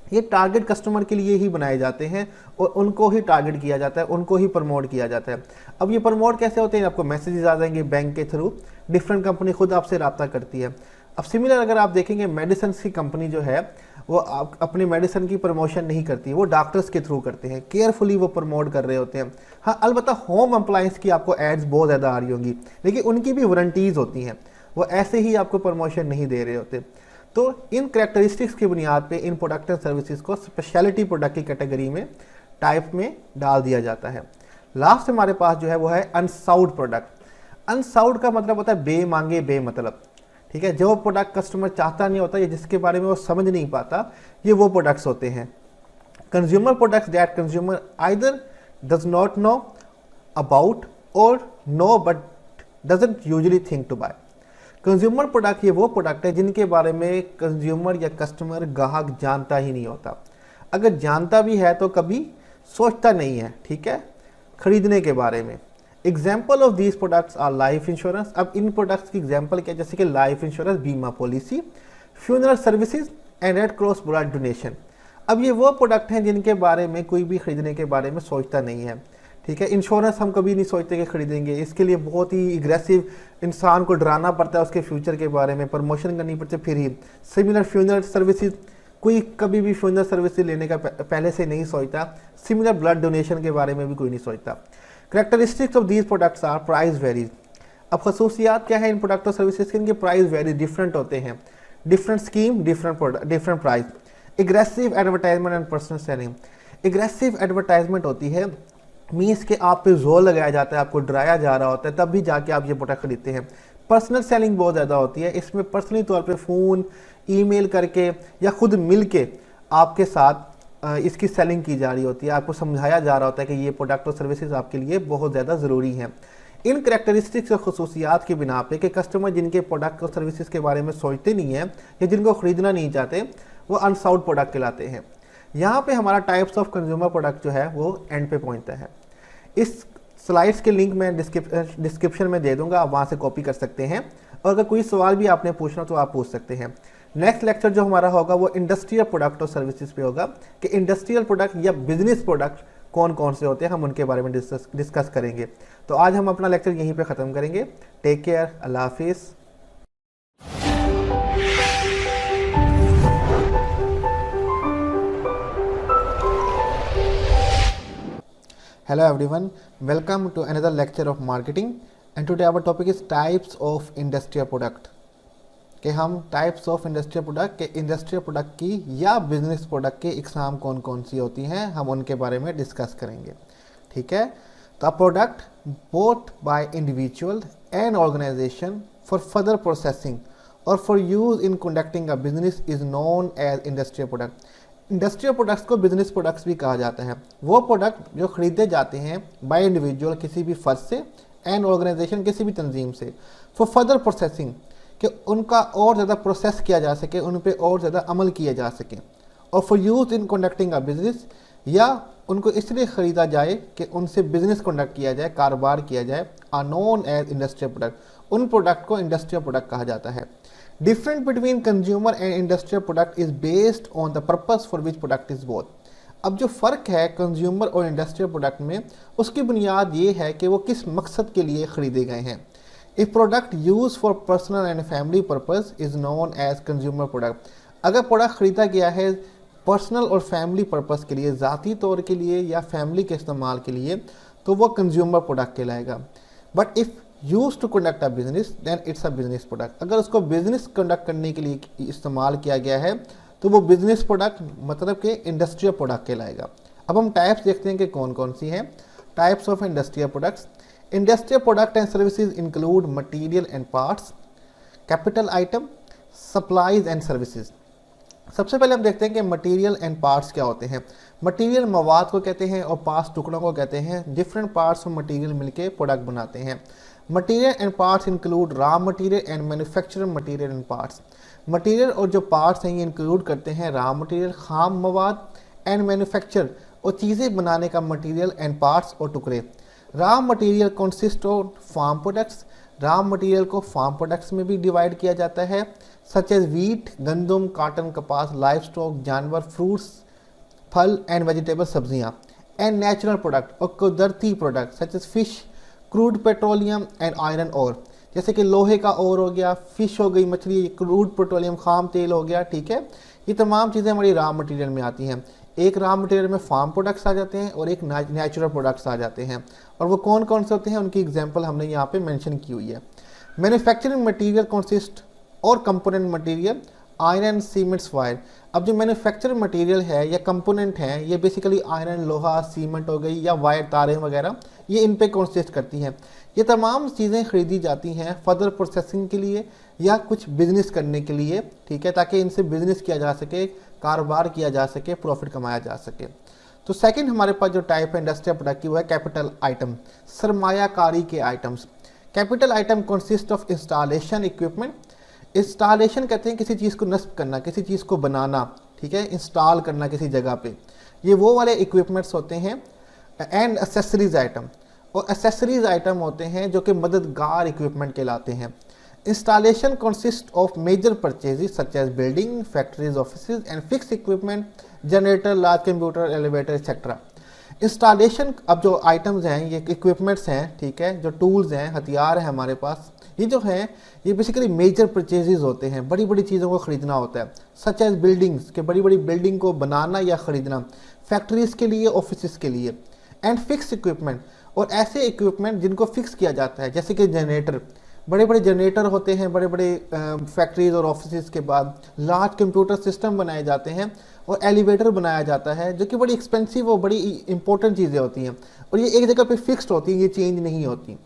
ये टारगेट कस्टमर के लिए ही बनाए जाते हैं और उनको ही टारगेट किया जाता है, उनको ही प्रमोट किया जाता है। अब ये प्रमोट कैसे होते हैं? आपको मैसेजेस आ जाएंगे बैंक के थ्रू, डिफरेंट कंपनी खुद आपसे रब्ता करती है। अब सिमिलर अगर आप देखेंगे मेडिसिन की कंपनी जो है वो अपने मेडिसिन की प्रमोशन नहीं करती, वो डॉक्टर्स के थ्रू करते हैं, केयरफुली वो प्रमोट कर रहे होते हैं। हाँ, अलबत्ता होम अप्लायंस की आपको एड्स बहुत ज़्यादा आ रही होंगी, लेकिन उनकी भी वारंटीज़ होती हैं, वो ऐसे ही आपको प्रमोशन नहीं दे रहे होते। तो इन कैरेक्टरिस्टिक्स की बुनियाद पे इन प्रोडक्ट एंड सर्विसेज को स्पेशलिटी प्रोडक्ट की कैटेगरी में, टाइप में डाल दिया जाता है। लास्ट हमारे पास जो है वो है अनसाउड प्रोडक्ट। अनसाउड का मतलब होता है बे मांगे बे मतलब। ठीक है, जो प्रोडक्ट कस्टमर चाहता नहीं होता या जिसके बारे में वो समझ नहीं पाता, ये वो प्रोडक्ट्स होते हैं। Consumer products that consumer either does not know about और know but doesn't usually think to buy. Consumer product ये वो प्रोडक्ट है जिनके बारे में कंज्यूमर या कस्टमर, ग्राहक जानता ही नहीं होता। अगर जानता भी है तो कभी सोचता नहीं है, ठीक है, खरीदने के बारे में। Example of these products our life insurance. अब इन प्रोडक्ट्स की एग्जाम्पल क्या, जैसे कि लाइफ इंश्योरेंस, बीमा policy, funeral services and red cross blood donation. अब ये वो प्रोडक्ट हैं जिनके बारे में कोई भी खरीदने के बारे में सोचता नहीं है। ठीक है, इंश्योरेंस हम कभी नहीं सोचते कि खरीदेंगे, इसके लिए बहुत ही एग्रेसिव इंसान को डराना पड़ता है, उसके फ्यूचर के बारे में प्रमोशन करनी पड़ती है फिर ही। सिमिलर फ्यूनरल सर्विसेज, कोई कभी भी फ्यूनरल सर्विसेज लेने का पहले से नहीं सोचता। सिमिलर ब्लड डोनेशन के बारे में भी कोई नहीं सोचता। Characteristics of these products are price varies. अब खसूसियात क्या है इन प्रोडक्ट और सर्विसेज के? इनके प्राइस वेरी डिफरेंट होते हैं, different scheme, different price. Aggressive advertisement and personal selling. Aggressive advertisement होती है, मीन्स के आप पे जोर लगाया जाता है, आपको डराया जा रहा होता है, तब भी जाके आप ये प्रोडक्ट खरीदते हैं। पर्सनल सेलिंग बहुत ज़्यादा होती है, इसमें पर्सनली तौर पे फ़ोन, ईमेल करके या खुद मिल के आपके साथ इसकी सेलिंग की जा रही होती है, आपको समझाया जा रहा होता है कि ये प्रोडक्ट और सर्विसेज आपके लिए बहुत ज़्यादा ज़रूरी हैं। इन करेक्टरिस्टिक्स और खसूसियात की बिना पे कि कस्टमर जिनके प्रोडक्ट और सर्विसेज के बारे में सोचते नहीं हैं या जिनको ख़रीदना नहीं चाहते, वो अनसाउंड प्रोडक्ट कहलाते हैं। यहाँ पे हमारा टाइप्स ऑफ कंज्यूमर प्रोडक्ट जो है वो एंड पे पहुँचता है। इस स्लाइड्स के लिंक मैं डिस्क्रिप्शन में दे दूंगा, आप वहाँ से कॉपी कर सकते हैं, और अगर कोई सवाल भी आपने पूछना तो आप पूछ सकते हैं। नेक्स्ट लेक्चर जो हमारा होगा वो इंडस्ट्रियल प्रोडक्ट और सर्विसेज पे होगा कि इंडस्ट्रियल प्रोडक्ट या बिजनेस प्रोडक्ट कौन कौन से होते हैं, हम उनके बारे में डिस्कस करेंगे। तो आज हम अपना लेक्चर यहीं पे ख़त्म करेंगे। टेक केयर, अल्लाह हाफिज़। Hello everyone, welcome to another lecture of marketing and today our topic is types of industrial product। कि हम टाइप्स ऑफ इंडस्ट्रियल प्रोडक्ट के इंडस्ट्रियल प्रोडक्ट की या बिजनेस प्रोडक्ट की इकसाम कौन कौन सी होती हैं, हम उनके बारे में डिस्कस करेंगे। ठीक है, तो a product bought by individual and organisation for further processing और for use in conducting a business is known as industrial product. Industrial products को बिजनेस प्रोडक्ट्स भी कहा जाता है। वो प्रोडक्ट जो खरीदे जाते हैं बाय इंडिविजुअल किसी भी फर्द से एंड ऑर्गेनाइजेशन किसी भी तंजीम से, फॉर फर्दर प्रोसेसिंग कि उनका और ज़्यादा प्रोसेस किया जा सके, उन पे और ज़्यादा अमल किया जा सके, और for use in conducting a business, या उनको इसलिए ख़रीदा जाए कि उनसे बिजनेस कंडक्ट किया जाए, कारोबार किया जाए, are known as industrial product. उन प्रोडक्ट को इंडस्ट्रियल प्रोडक्ट कहा जाता है। Difference between consumer and industrial product is based on the purpose for which product is bought. अब जो फ़र्क है कंज्यूमर और इंडस्ट्रियल प्रोडक्ट में, उसकी बुनियाद ये है कि वो किस मकसद के लिए ख़रीदे गए हैं। A product use for personal and family purpose is known as consumer product. अगर प्रोडक्ट ख़रीदा गया है पर्सनल और फैमिली पर्पस के लिए, ज़ाती तौर के लिए या फैमिली के इस्तेमाल के लिए, तो वो कंज्यूमर प्रोडक्ट कहलाएगा। But if use to conduct a business then it's a business product. अगर उसको बिजनेस कंडक्ट करने के लिए इस्तेमाल किया गया है तो वो बिजनेस प्रोडक्ट मतलब कि इंडस्ट्रियल प्रोडक्ट कहलाएगा। अब हम टाइप्स देखते हैं कि कौन कौन सी हैं। Types of industrial products. Industrial product and services include material and parts, capital item, supplies and services. सबसे पहले हम देखते हैं कि मटेरियल एंड पार्ट्स क्या होते हैं। मटेरियल मवाद को कहते हैं और पार्ट्स टुकड़ों को कहते हैं। डिफरेंट पार्ट्स और मटेरियल मिलके प्रोडक्ट बनाते हैं। Material and parts include raw material and manufacture material and parts. Material और जो पार्ट्स हैं ये इंक्लूड करते हैं रॉ मटेरियल, खाम मवाद, एंड मैन्युफैक्चर और चीज़ें बनाने का मटेरियल एंड पार्ट्स और टुकड़े। Raw material consist of farm products. Raw material को फार्म प्रोडक्ट्स में भी डिवाइड किया जाता है, सच एज वीट, गंदम, कॉटन, कपास, लाइव स्टॉक, जानवर, फ्रूट्स, फल एंड वेजिटेबल, सब्जियाँ। एंड नेचुरल प्रोडक्ट और कुदरती product such as fish, crude petroleum and iron ore, जैसे कि लोहे का ओर हो गया, फिश हो गई मछली, क्रूड पेट्रोलियम खाम तेल हो गया। ठीक है, ये तमाम चीज़ें हमारी रॉ मटेरियल में आती हैं। एक रॉ मटेरियल में फार्म प्रोडक्ट्स आ जाते हैं और एक नेचुरल प्रोडक्ट्स आ जाते हैं, और वो कौन कौन से होते हैं उनकी एग्जांपल हमने यहाँ पे मेंशन की हुई है। मैन्युफैक्चरिंग मटेरियल कंसिस्ट और component material iron, cements, wire. अब जो मैन्युफैक्चर मटेरियल है या कंपोनेंट हैं ये बेसिकली आयरन, लोहा, सीमेंट हो गई या वायर, तारें वगैरह, ये इन पे कंसिस्ट करती हैं। ये तमाम चीज़ें खरीदी जाती हैं फर्दर प्रोसेसिंग के लिए या कुछ बिजनेस करने के लिए। ठीक है, ताकि इनसे बिजनेस किया जा सके, कारोबार किया जा सके, प्रॉफिट कमाया जा सके। तो सेकंड हमारे पास जो टाइप है इंडस्ट्रियल प्रोडक्ट की वो है कैपिटल आइटम, सरमायाकारी के items. Capital item consist of installation equipment. Installation कहते हैं किसी चीज़ को नस्ब करना, किसी चीज़ को बनाना। ठीक है, इंस्टॉल करना किसी जगह पे, ये वो वाले इक्विपमेंट्स होते हैं। एंड एसेसरीज आइटम, और एसेसरीज आइटम होते हैं जो कि मददगार इक्विपमेंट कहलाते हैं। Installation consist of major purchases such as building, factories, offices and fix equipment, generator, large computer, elevator etcetera. Installation, अब जो आइटम्स हैं ये इक्विपमेंट्स हैं, ठीक है, जो टूल्स हैं, हथियार हैं हमारे पास, ये जो है ये बेसिकली मेजर परचेजेस होते हैं, बड़ी बड़ी चीज़ों को ख़रीदना होता है, सच एज बिल्डिंग्स के बड़ी बड़ी बिल्डिंग को बनाना या ख़रीदना, फैक्ट्रीज़ के लिए, ऑफिस के लिए, एंड फिक्स इक्विपमेंट, और ऐसे इक्विपमेंट जिनको फिक्स किया जाता है, जैसे कि जनरेटर, बड़े बड़े जनरेटर होते हैं बड़े बड़े फैक्ट्रीज और ऑफिस के बाद, लार्ज कंप्यूटर सिस्टम बनाए जाते हैं और एलिवेटर बनाया जाता है, जो कि बड़ी एक्सपेंसिव और बड़ी इंपॉर्टेंट चीज़ें होती हैं, और ये एक जगह पे फिक्स्ड होती हैं, ये चेंज नहीं होती।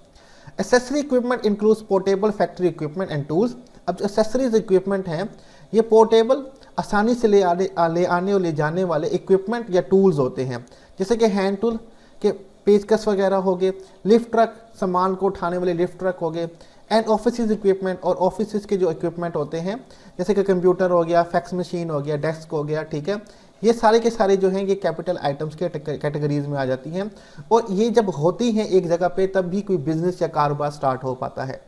Accessory equipment includes portable factory equipment and tools. अब जो एसेसरीज इक्विपमेंट हैं ये पोर्टेबल, आसानी से ले आने और ले जाने वाले इक्विपमेंट या टूल्स होते हैं, जैसे कि हैंड टूल के पेचकस वगैरह हो गए, लिफ्ट ट्रक, सामान को उठाने वाले लिफ्ट ट्रक हो गए, एंड ऑफिस इक्विपमेंट, और ऑफिस के जो इक्विपमेंट होते हैं जैसे कि कंप्यूटर हो गया, फैक्स मशीन हो गया, डेस्क हो गया, ठीक है, ये सारे के सारे जो हैं ये कैपिटल आइटम्स के कैटेगरीज में आ जाती हैं, और ये जब होती हैं एक जगह पे तब भी कोई बिजनेस या कारोबार स्टार्ट हो पाता है।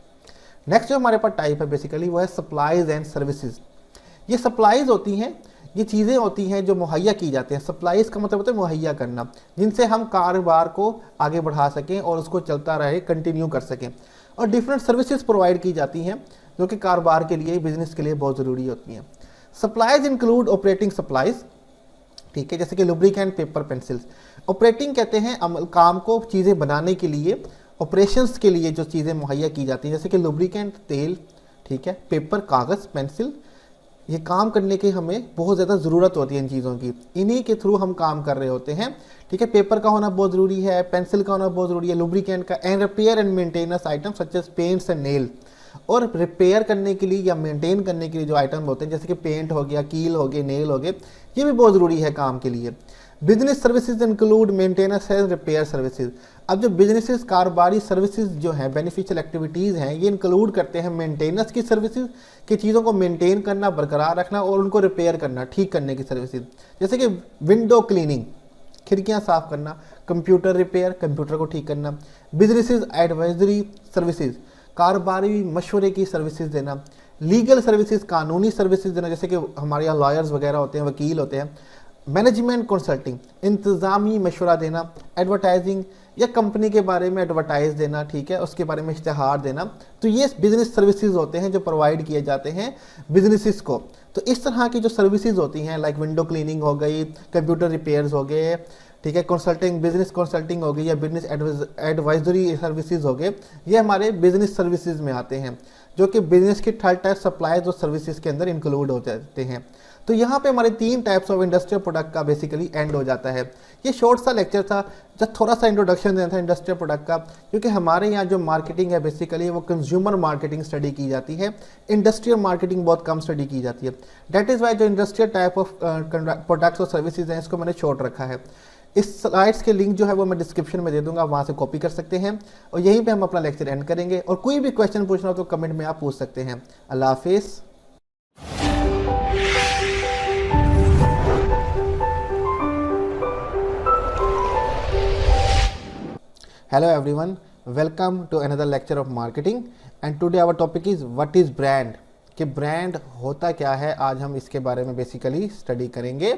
नेक्स्ट जो हमारे पास टाइप है बेसिकली वो है सप्लाईज एंड सर्विसेज। ये सप्लाईज होती हैं, ये चीज़ें होती हैं जो मुहैया की जाती हैं। सप्लाईज का मतलब होता है मुहैया करना, जिनसे हम कारोबार को आगे बढ़ा सकें और उसको चलता रहे, कंटिन्यू कर सकें। और डिफरेंट सर्विसेज प्रोवाइड की जाती हैं जो कि कारोबार के लिए, बिजनेस के लिए बहुत ज़रूरी होती हैं। सप्लाईज इंक्लूड ऑपरेटिंग सप्लाईज, ठीक है, जैसे कि लुब्रिकेंट, पेपर, पेंसिल्स। ऑपरेटिंग कहते हैं अमल काम को, चीज़ें बनाने के लिए, ऑपरेशंस के लिए जो चीज़ें मुहैया की जाती हैं, जैसे कि लुब्रिकेंट तेल, ठीक है, पेपर कागज़, पेंसिल, ये काम करने की हमें बहुत ज़्यादा ज़रूरत होती है इन चीज़ों की, इन्हीं के थ्रू हम काम कर रहे होते हैं, ठीक है। पेपर का होना बहुत ज़रूरी है, पेंसिल का होना बहुत ज़रूरी है, लुब्रिकेंट का, and repair and maintenance item such as paints and nail. और रिपेयर करने के लिए या मेंटेन करने के लिए जो आइटम होते हैं जैसे कि पेंट हो गया, कील हो गए, नेल हो गए, ये भी बहुत ज़रूरी है काम के लिए। Business services include maintenance and repair services. अब जो बिजनेसेस, कारोबारी सर्विसेज जो हैं, बेनिफिशियल एक्टिविटीज़ हैं, ये इंक्लूड करते हैं मेंटेनेंस की सर्विसेज, कि चीज़ों को मेंटेन करना, बरकरार रखना और उनको रिपेयर करना, ठीक करने की सर्विसेज, जैसे कि विंडो क्लीनिंग, खिड़कियां साफ करना, कंप्यूटर रिपेयर, कंप्यूटर को ठीक करना, बिजनेसेस एडवाइजरी सर्विसेज, कारोबारी मशवरे की सर्विसेज देना, लीगल सर्विसेज, कानूनी सर्विसेज देना, जैसे कि हमारे यहाँ लॉयर्स वगैरह होते हैं, वकील होते हैं, मैनेजमेंट कंसल्टिंग, इंतज़ामी मशवरा देना, एडवर्टाइजिंग या कंपनी के बारे में एडवर्टाइज देना, ठीक है, उसके बारे में इश्तिहार देना। तो ये बिजनेस सर्विसेज होते हैं जो प्रोवाइड किए जाते हैं बिजनेसिस को। तो इस तरह की जो सर्विसेज होती हैं, लाइक विंडो क्लीनिंग हो गई, कंप्यूटर रिपेयर्स हो गए, ठीक है, कंसल्टिंग, बिजनेस कंसल्टिंग हो गई या बिजनेस एडवाइजरी सर्विसेज हो गए, ये हमारे बिजनेस सर्विसेज में आते हैं, जो कि बिजनेस की थर्ड टाइप सप्लाईज और सर्विसेज के अंदर इंक्लूड हो जाते हैं। तो यहाँ पे हमारे 3 टाइप्स ऑफ इंडस्ट्रियल प्रोडक्ट का बेसिकली एंड हो जाता है। ये शॉर्ट सा लेक्चर था, जब थोड़ा सा इंट्रोडक्शन देना था इंडस्ट्रियल प्रोडक्ट का, क्योंकि हमारे यहाँ जो मार्केटिंग है बेसिकली वो कंज्यूमर मार्केटिंग स्टडी की जाती है, इंडस्ट्रियल मार्केटिंग बहुत कम स्टडी की जाती है। दैट इज़ वाई जो इंडस्ट्रियल टाइप ऑफ प्रोडक्ट्स और सर्विसेज हैं इसको मैंने शॉर्ट रखा है। इस स्लाइड्स के लिंक जो है वो मैं डिस्क्रिप्शन में दे दूंगा, वहाँ से कॉपी कर सकते हैं, और यहीं पे हम अपना लेक्चर एंड करेंगे। और कोई भी क्वेश्चन पूछना हो तो कमेंट में आप पूछ सकते हैं। अल्लाह हाफिज़। Hello everyone, welcome to another lecture of marketing and today our topic is what is brand, कि ब्रांड होता क्या है, आज हम इसके बारे में बेसिकली स्टडी करेंगे।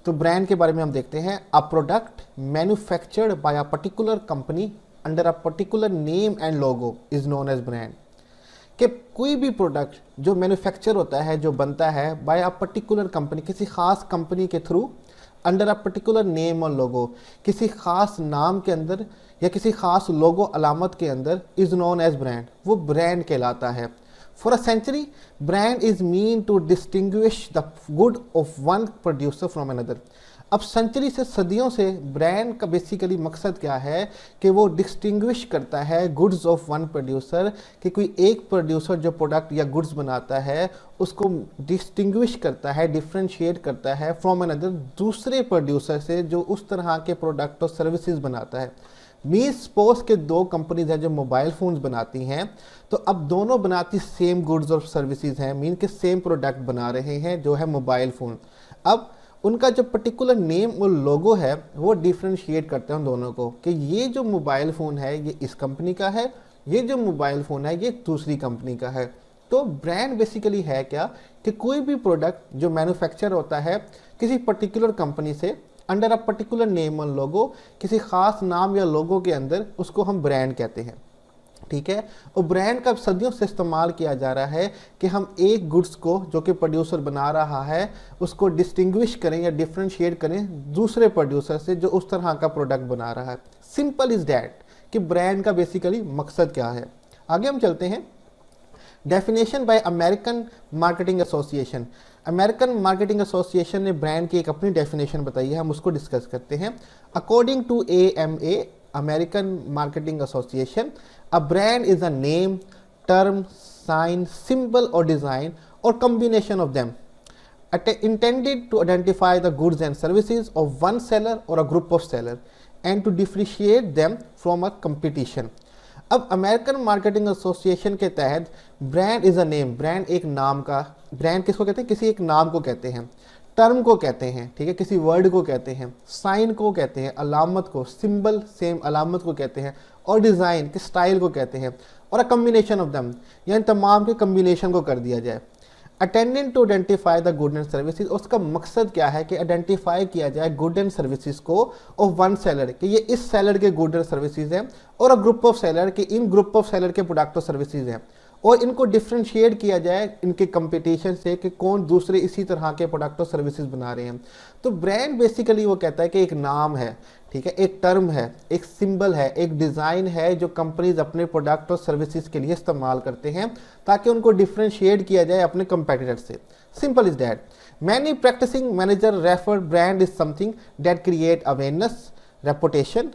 तो ब्रांड के बारे में हम देखते हैं, a product manufactured by a particular company under a particular name and logo is known as brand. कि कोई भी प्रोडक्ट जो मैन्युफैक्चर होता है, जो बनता है बाय अ पर्टिकुलर कंपनी, किसी खास कंपनी के through, under a particular name और लोगो, किसी खास नाम के अंदर या किसी खास लोगो अलामत के अंदर, इज नोन एज ब्रांड, वो ब्रांड कहलाता है। For a century brand is mean to distinguish the good of one producer from another. अब सेंचुरी से, सदियों से ब्रांड का बेसिकली मकसद क्या है कि वो डिस्टिंग्विश करता है गुड्स ऑफ वन प्रोड्यूसर, कि कोई एक प्रोड्यूसर जो प्रोडक्ट या गुड्स बनाता है उसको डिस्टिंग्विश करता है, डिफ्रेंशिएट करता है फ्रॉम अनदर, दूसरे प्रोड्यूसर से जो उस तरह के प्रोडक्ट और सर्विसेज बनाता है। मीन्स सपोज के 2 कंपनीज हैं जो मोबाइल फ़ोन्स बनाती हैं, तो अब दोनों बनाती सेम गुड्स और सर्विसेज हैं, मीन के सेम प्रोडक्ट बना रहे हैं जो है मोबाइल फ़ोन। अब उनका जो पर्टिकुलर नेम और लोगो है वो डिफ्रेंशिएट करते हैं उन दोनों को, कि ये जो मोबाइल फ़ोन है ये इस कंपनी का है, ये जो मोबाइल फ़ोन है ये दूसरी कंपनी का है। तो ब्रांड बेसिकली है क्या, कि कोई भी प्रोडक्ट जो मैन्युफैक्चर होता है किसी पर्टिकुलर कंपनी से अंडर अ पर्टिकुलर नेम और लोगो, किसी खास नाम या लोगो के अंदर, उसको हम ब्रांड कहते हैं। ठीक है। और ब्रांड का सदियों से इस्तेमाल किया जा रहा है कि हम एक गुड्स को जो कि प्रोड्यूसर बना रहा है उसको डिस्टिंग्विश करें या डिफ्रेंशिएट करें दूसरे प्रोड्यूसर से जो उस तरह का प्रोडक्ट बना रहा है। सिंपल इज दैट कि ब्रांड का बेसिकली मकसद क्या है। आगे हम चलते हैं। Definition bye American marketing association. American marketing association ने ब्रांड की एक अपनी डेफिनेशन बताई है, हम उसको डिस्कस करते हैं। According to AMA American Marketing Association, a brand is a name, term, sign, symbol or design or combination of them intended to identify the goods and services of one seller or a group of sellers and to differentiate them from a competition. अब American marketing association के तहत brand is a name, brand एक नाम का, brand किसको कहते हैं, किसी एक नाम को कहते हैं, टर्म को कहते हैं, ठीक है, किसी वर्ड को कहते हैं, साइन को कहते हैं, अलामत को, सिंबल सेम अलामत को कहते हैं, और डिज़ाइन के स्टाइल को कहते हैं, और अ कम्बिनेशन ऑफ दम यानी तमाम के कम्बिनेशन को कर दिया जाए। Attendant to identify the good and services, उसका मकसद क्या है कि आइडेंटिफाई किया जाए गुड एंड सर्विसेज को ऑफ वन सेलर कि ये इस सेलर के गुड एंड सर्विसेज हैं, और अ ग्रुप ऑफ सेलर कि इन ग्रुप ऑफ सेलर के प्रोडक्ट और सर्विसेज हैं, और इनको डिफ्रेंशिएट किया जाए इनके कंपटीशन से कि कौन दूसरे इसी तरह के प्रोडक्ट और सर्विसेज बना रहे हैं। तो ब्रांड बेसिकली वो कहता है कि एक नाम है, ठीक है, एक टर्म है, एक सिंबल है, एक डिज़ाइन है जो कंपनीज अपने प्रोडक्ट और सर्विसेज के लिए इस्तेमाल करते हैं ताकि उनको डिफ्रेंशिएट किया जाए अपने कंपेटिटर से। Simple is that. Many practicing manager refer brand is something that create awareness, reputation,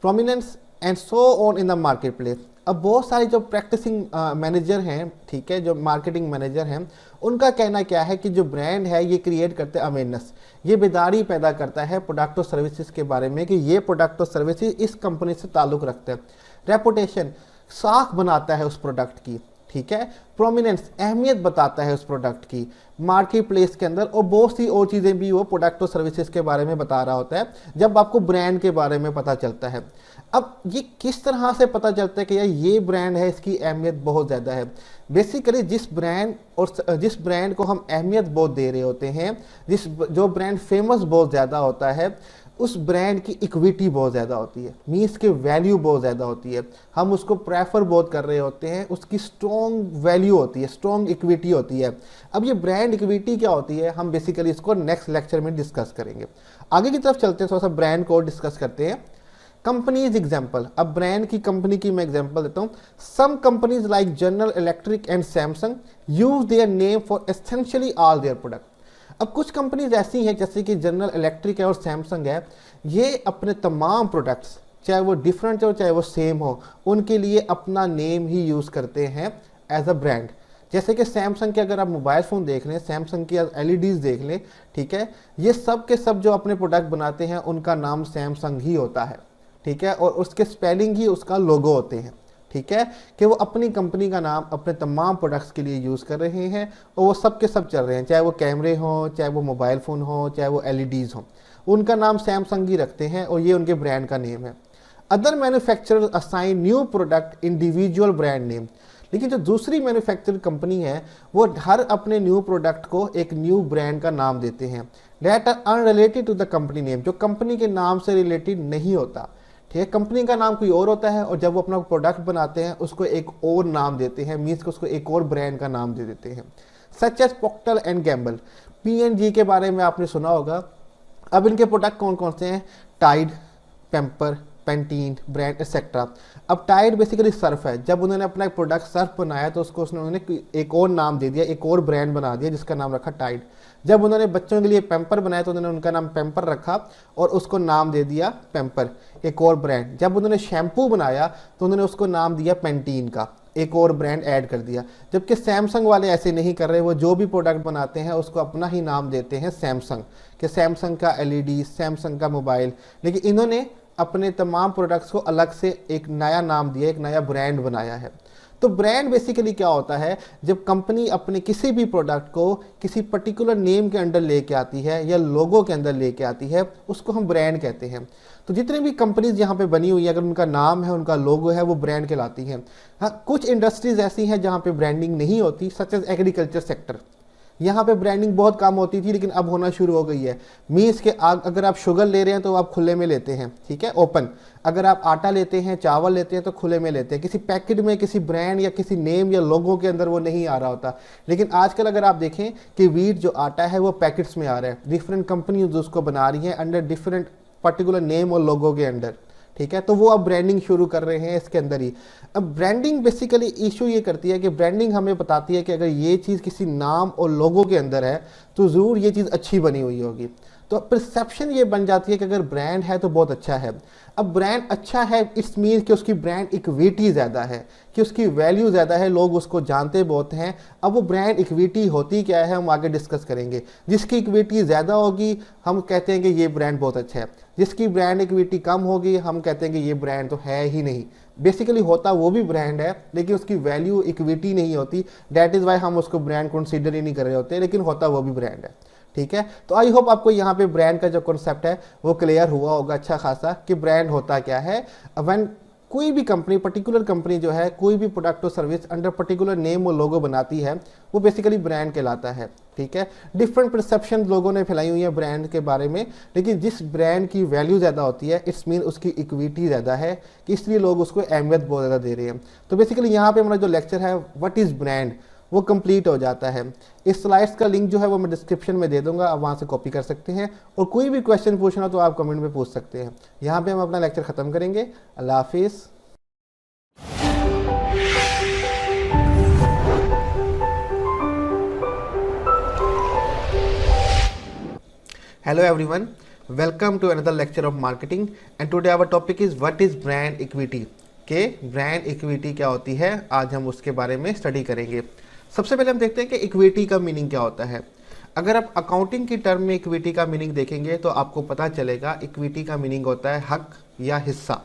prominence and so on in the market place. अब बहुत सारे जो प्रैक्टिसिंग मैनेजर हैं, ठीक है, जो मार्केटिंग मैनेजर हैं, उनका कहना क्या है कि जो ब्रांड है ये क्रिएट करते हैं अवेयरनेस, ये बेदारी पैदा करता है प्रोडक्ट और सर्विसेज के बारे में कि ये प्रोडक्ट और सर्विसेज इस कंपनी से ताल्लुक़ रखते हैं। रेपुटेशन, साख बनाता है उस प्रोडक्ट की, ठीक है। प्रोमिनेंस, अहमियत बताता है उस प्रोडक्ट की मार्केट प्लेस के अंदर, और बहुत सी और चीज़ें भी वो प्रोडक्ट और सर्विसेज के बारे में बता रहा होता है जब आपको ब्रांड के बारे में पता चलता है। अब ये किस तरह से पता चलता है कि यार ये ब्रांड है, इसकी अहमियत बहुत ज़्यादा है। बेसिकली जिस ब्रांड को हम अहमियत बहुत दे रहे होते हैं, जो ब्रांड फेमस बहुत ज़्यादा होता है, उस ब्रांड की इक्विटी बहुत ज़्यादा होती है, मीन्स की वैल्यू बहुत ज़्यादा होती है, हम उसको प्रेफर बहुत कर रहे होते हैं, उसकी स्ट्रॉन्ग वैल्यू होती है, स्ट्रॉन्ग इक्विटी होती है। अब ये ब्रांड इक्विटी क्या होती है, हम बेसिकली इसको नेक्स्ट लेक्चर में डिस्कस करेंगे। आगे की तरफ चलते हैं, थोड़ा सा ब्रांड को डिस्कस करते हैं। कंपनीज एग्जाम्पल, अब ब्रांड की कंपनी की मैं एग्जाम्पल देता हूँ। Some companies like General Electric and Samsung use their name for essentially all their product. अब कुछ कंपनीज ऐसी हैं जैसे कि जनरल इलेक्ट्रिक है और सैमसंग है, ये अपने तमाम प्रोडक्ट्स चाहे वो डिफरेंट हो चाहे वो सेम हो, उनके लिए अपना नेम ही यूज़ करते हैं एज अ ब्रांड। जैसे कि सैमसंग के अगर आप मोबाइल फ़ोन देख लें, सैमसंग की LEDs देख लें, ठीक है, ये सब के सब जो अपने प्रोडक्ट बनाते हैं उनका नाम सैमसंग ही होता है, ठीक है, और उसके स्पेलिंग ही उसका लोगो होते हैं, ठीक है, कि वो अपनी कंपनी का नाम अपने तमाम प्रोडक्ट्स के लिए यूज़ कर रहे हैं और वो सब के सब चल रहे हैं, चाहे वो कैमरे हों, चाहे वो मोबाइल फ़ोन हो, चाहे वो LEDs हों, उनका नाम सैमसंग ही रखते हैं और ये उनके ब्रांड का नेम है। Other manufacturers assign new product individual brand name, लेकिन जो दूसरी मैन्युफैक्चर कंपनी है वो हर अपने न्यू प्रोडक्ट को एक न्यू ब्रांड का नाम देते हैं, that are unrelated to the company name, जो कंपनी के नाम से रिलेटेड नहीं होता, ठीक है। कंपनी का नाम कोई और होता है और जब वो अपना प्रोडक्ट बनाते हैं उसको एक और नाम देते हैं, मीन्स कि उसको एक और ब्रांड का नाम दे देते हैं। Such as Procter and Gamble, P&G के बारे में आपने सुना होगा। अब इनके प्रोडक्ट कौन कौन से हैं, Tide, Pamper, Pantene brand etcetera. अब टाइड बेसिकली सर्फ है, जब उन्होंने अपना एक प्रोडक्ट सर्फ बनाया तो उसको उन्होंने एक और नाम दे दिया, एक और ब्रांड बना दिया जिसका नाम रखा टाइड। जब उन्होंने बच्चों के लिए पैम्पर बनाया तो उन्होंने उनका नाम पैम्पर रखा और उसको नाम दे दिया पैम्पर, एक और ब्रांड। जब उन्होंने शैम्पू बनाया तो उन्होंने उसको नाम दिया पेंटीन का, एक और ब्रांड ऐड कर दिया। जबकि सैमसंग वाले ऐसे नहीं कर रहे, वो जो भी प्रोडक्ट बनाते हैं उसको अपना ही नाम देते हैं सैमसंग, कि सैमसंग का LED, सैमसंग का मोबाइल, लेकिन इन्होंने अपने तमाम प्रोडक्ट्स को अलग से एक नया नाम दिया, एक नया ब्रांड बनाया है। तो ब्रांड बेसिकली क्या होता है, जब कंपनी अपने किसी भी प्रोडक्ट को किसी पर्टिकुलर नेम के अंडर लेके आती है या लोगो के अंदर लेके आती है, उसको हम ब्रांड कहते हैं। तो जितने भी कंपनीज यहाँ पे बनी हुई है, अगर उनका नाम है, उनका लोगो है, वो ब्रांड कहलाती हैं। हाँ, कुछ इंडस्ट्रीज ऐसी हैं जहाँ पे ब्रांडिंग नहीं होती, सच एज एग्रीकल्चर सेक्टर, यहाँ पे ब्रांडिंग बहुत कम होती थी लेकिन अब होना शुरू हो गई है। मीन्स के अगर आप शुगर ले रहे हैं तो आप खुले में लेते हैं, ठीक है, ओपन। अगर आप आटा लेते हैं, चावल लेते हैं तो खुले में लेते हैं, किसी पैकेट में, किसी ब्रांड या किसी नेम या लोगों के अंदर वो नहीं आ रहा होता। लेकिन आजकल अगर आप देखें कि वीट जो आटा है वो पैकेट्स में आ रहा है, डिफरेंट कंपनीज उसको बना रही हैं अंडर डिफरेंट पर्टिकुलर नेम और लोगों के अंडर, ठीक है। तो वो अब ब्रांडिंग शुरू कर रहे हैं इसके अंदर ही। अब ब्रांडिंग बेसिकली इशू ये करती है कि ब्रांडिंग हमें बताती है कि अगर ये चीज़ किसी नाम और लोगों के अंदर है तो ज़रूर ये चीज़ अच्छी बनी हुई होगी। तो परसेप्शन ये बन जाती है कि अगर ब्रांड है तो बहुत अच्छा है। अब ब्रांड अच्छा है इट्स मीन कि उसकी ब्रांड इक्विटी ज़्यादा है, कि उसकी वैल्यू ज़्यादा है, लोग उसको जानते बहुत हैं। अब वो ब्रांड इक्विटी होती क्या है हम आगे डिस्कस करेंगे। जिसकी इक्विटी ज़्यादा होगी हम कहते हैं कि ये ब्रांड बहुत अच्छा है, जिसकी ब्रांड इक्विटी कम होगी हम कहते हैं कि ये ब्रांड तो है ही नहीं। बेसिकली होता वो भी ब्रांड है लेकिन उसकी वैल्यू इक्विटी नहीं होती, दैट इज़ वाई हम उसको ब्रांड कंसीडर ही नहीं कर रहे होते, लेकिन होता वो भी ब्रांड है, ठीक है। तो आई होप आपको यहाँ पे ब्रांड का जो कॉन्सेप्ट है वो क्लियर हुआ होगा अच्छा खासा कि ब्रांड होता क्या है। व्हेन कोई भी कंपनी, पर्टिकुलर कंपनी जो है कोई भी प्रोडक्ट और सर्विस अंडर पर्टिकुलर नेम और लोगो बनाती है वो बेसिकली ब्रांड कहलाता है, ठीक है। डिफरेंट परसेप्शन लोगों ने फैलाई हुई है ब्रांड के बारे में, लेकिन जिस ब्रांड की वैल्यू ज़्यादा होती है इट्स मीन उसकी इक्विटी ज़्यादा है, कि इसलिए लोग उसको अहमियत बहुत ज़्यादा दे रहे हैं। तो बेसिकली यहाँ पे हमारा जो लेक्चर है व्हाट इज़ ब्रांड वो कंप्लीट हो जाता है। इस स्लाइड्स का लिंक जो है वो मैं डिस्क्रिप्शन में दे दूंगा, आप वहाँ से कॉपी कर सकते हैं और कोई भी क्वेश्चन पूछना तो आप कमेंट में पूछ सकते हैं। यहाँ पे हम अपना लेक्चर ख़त्म करेंगे। अल्लाह हाफिज़। Hello everyone, welcome to another lecture of marketing and today our topic is what is brand equity। के ब्रांड इक्विटी क्या होती है आज हम उसके बारे में स्टडी करेंगे। सबसे पहले हम देखते हैं कि इक्विटी का मीनिंग क्या होता है। अगर आप अकाउंटिंग की टर्म में इक्विटी का मीनिंग देखेंगे तो आपको पता चलेगा इक्विटी का मीनिंग होता है हक या हिस्सा।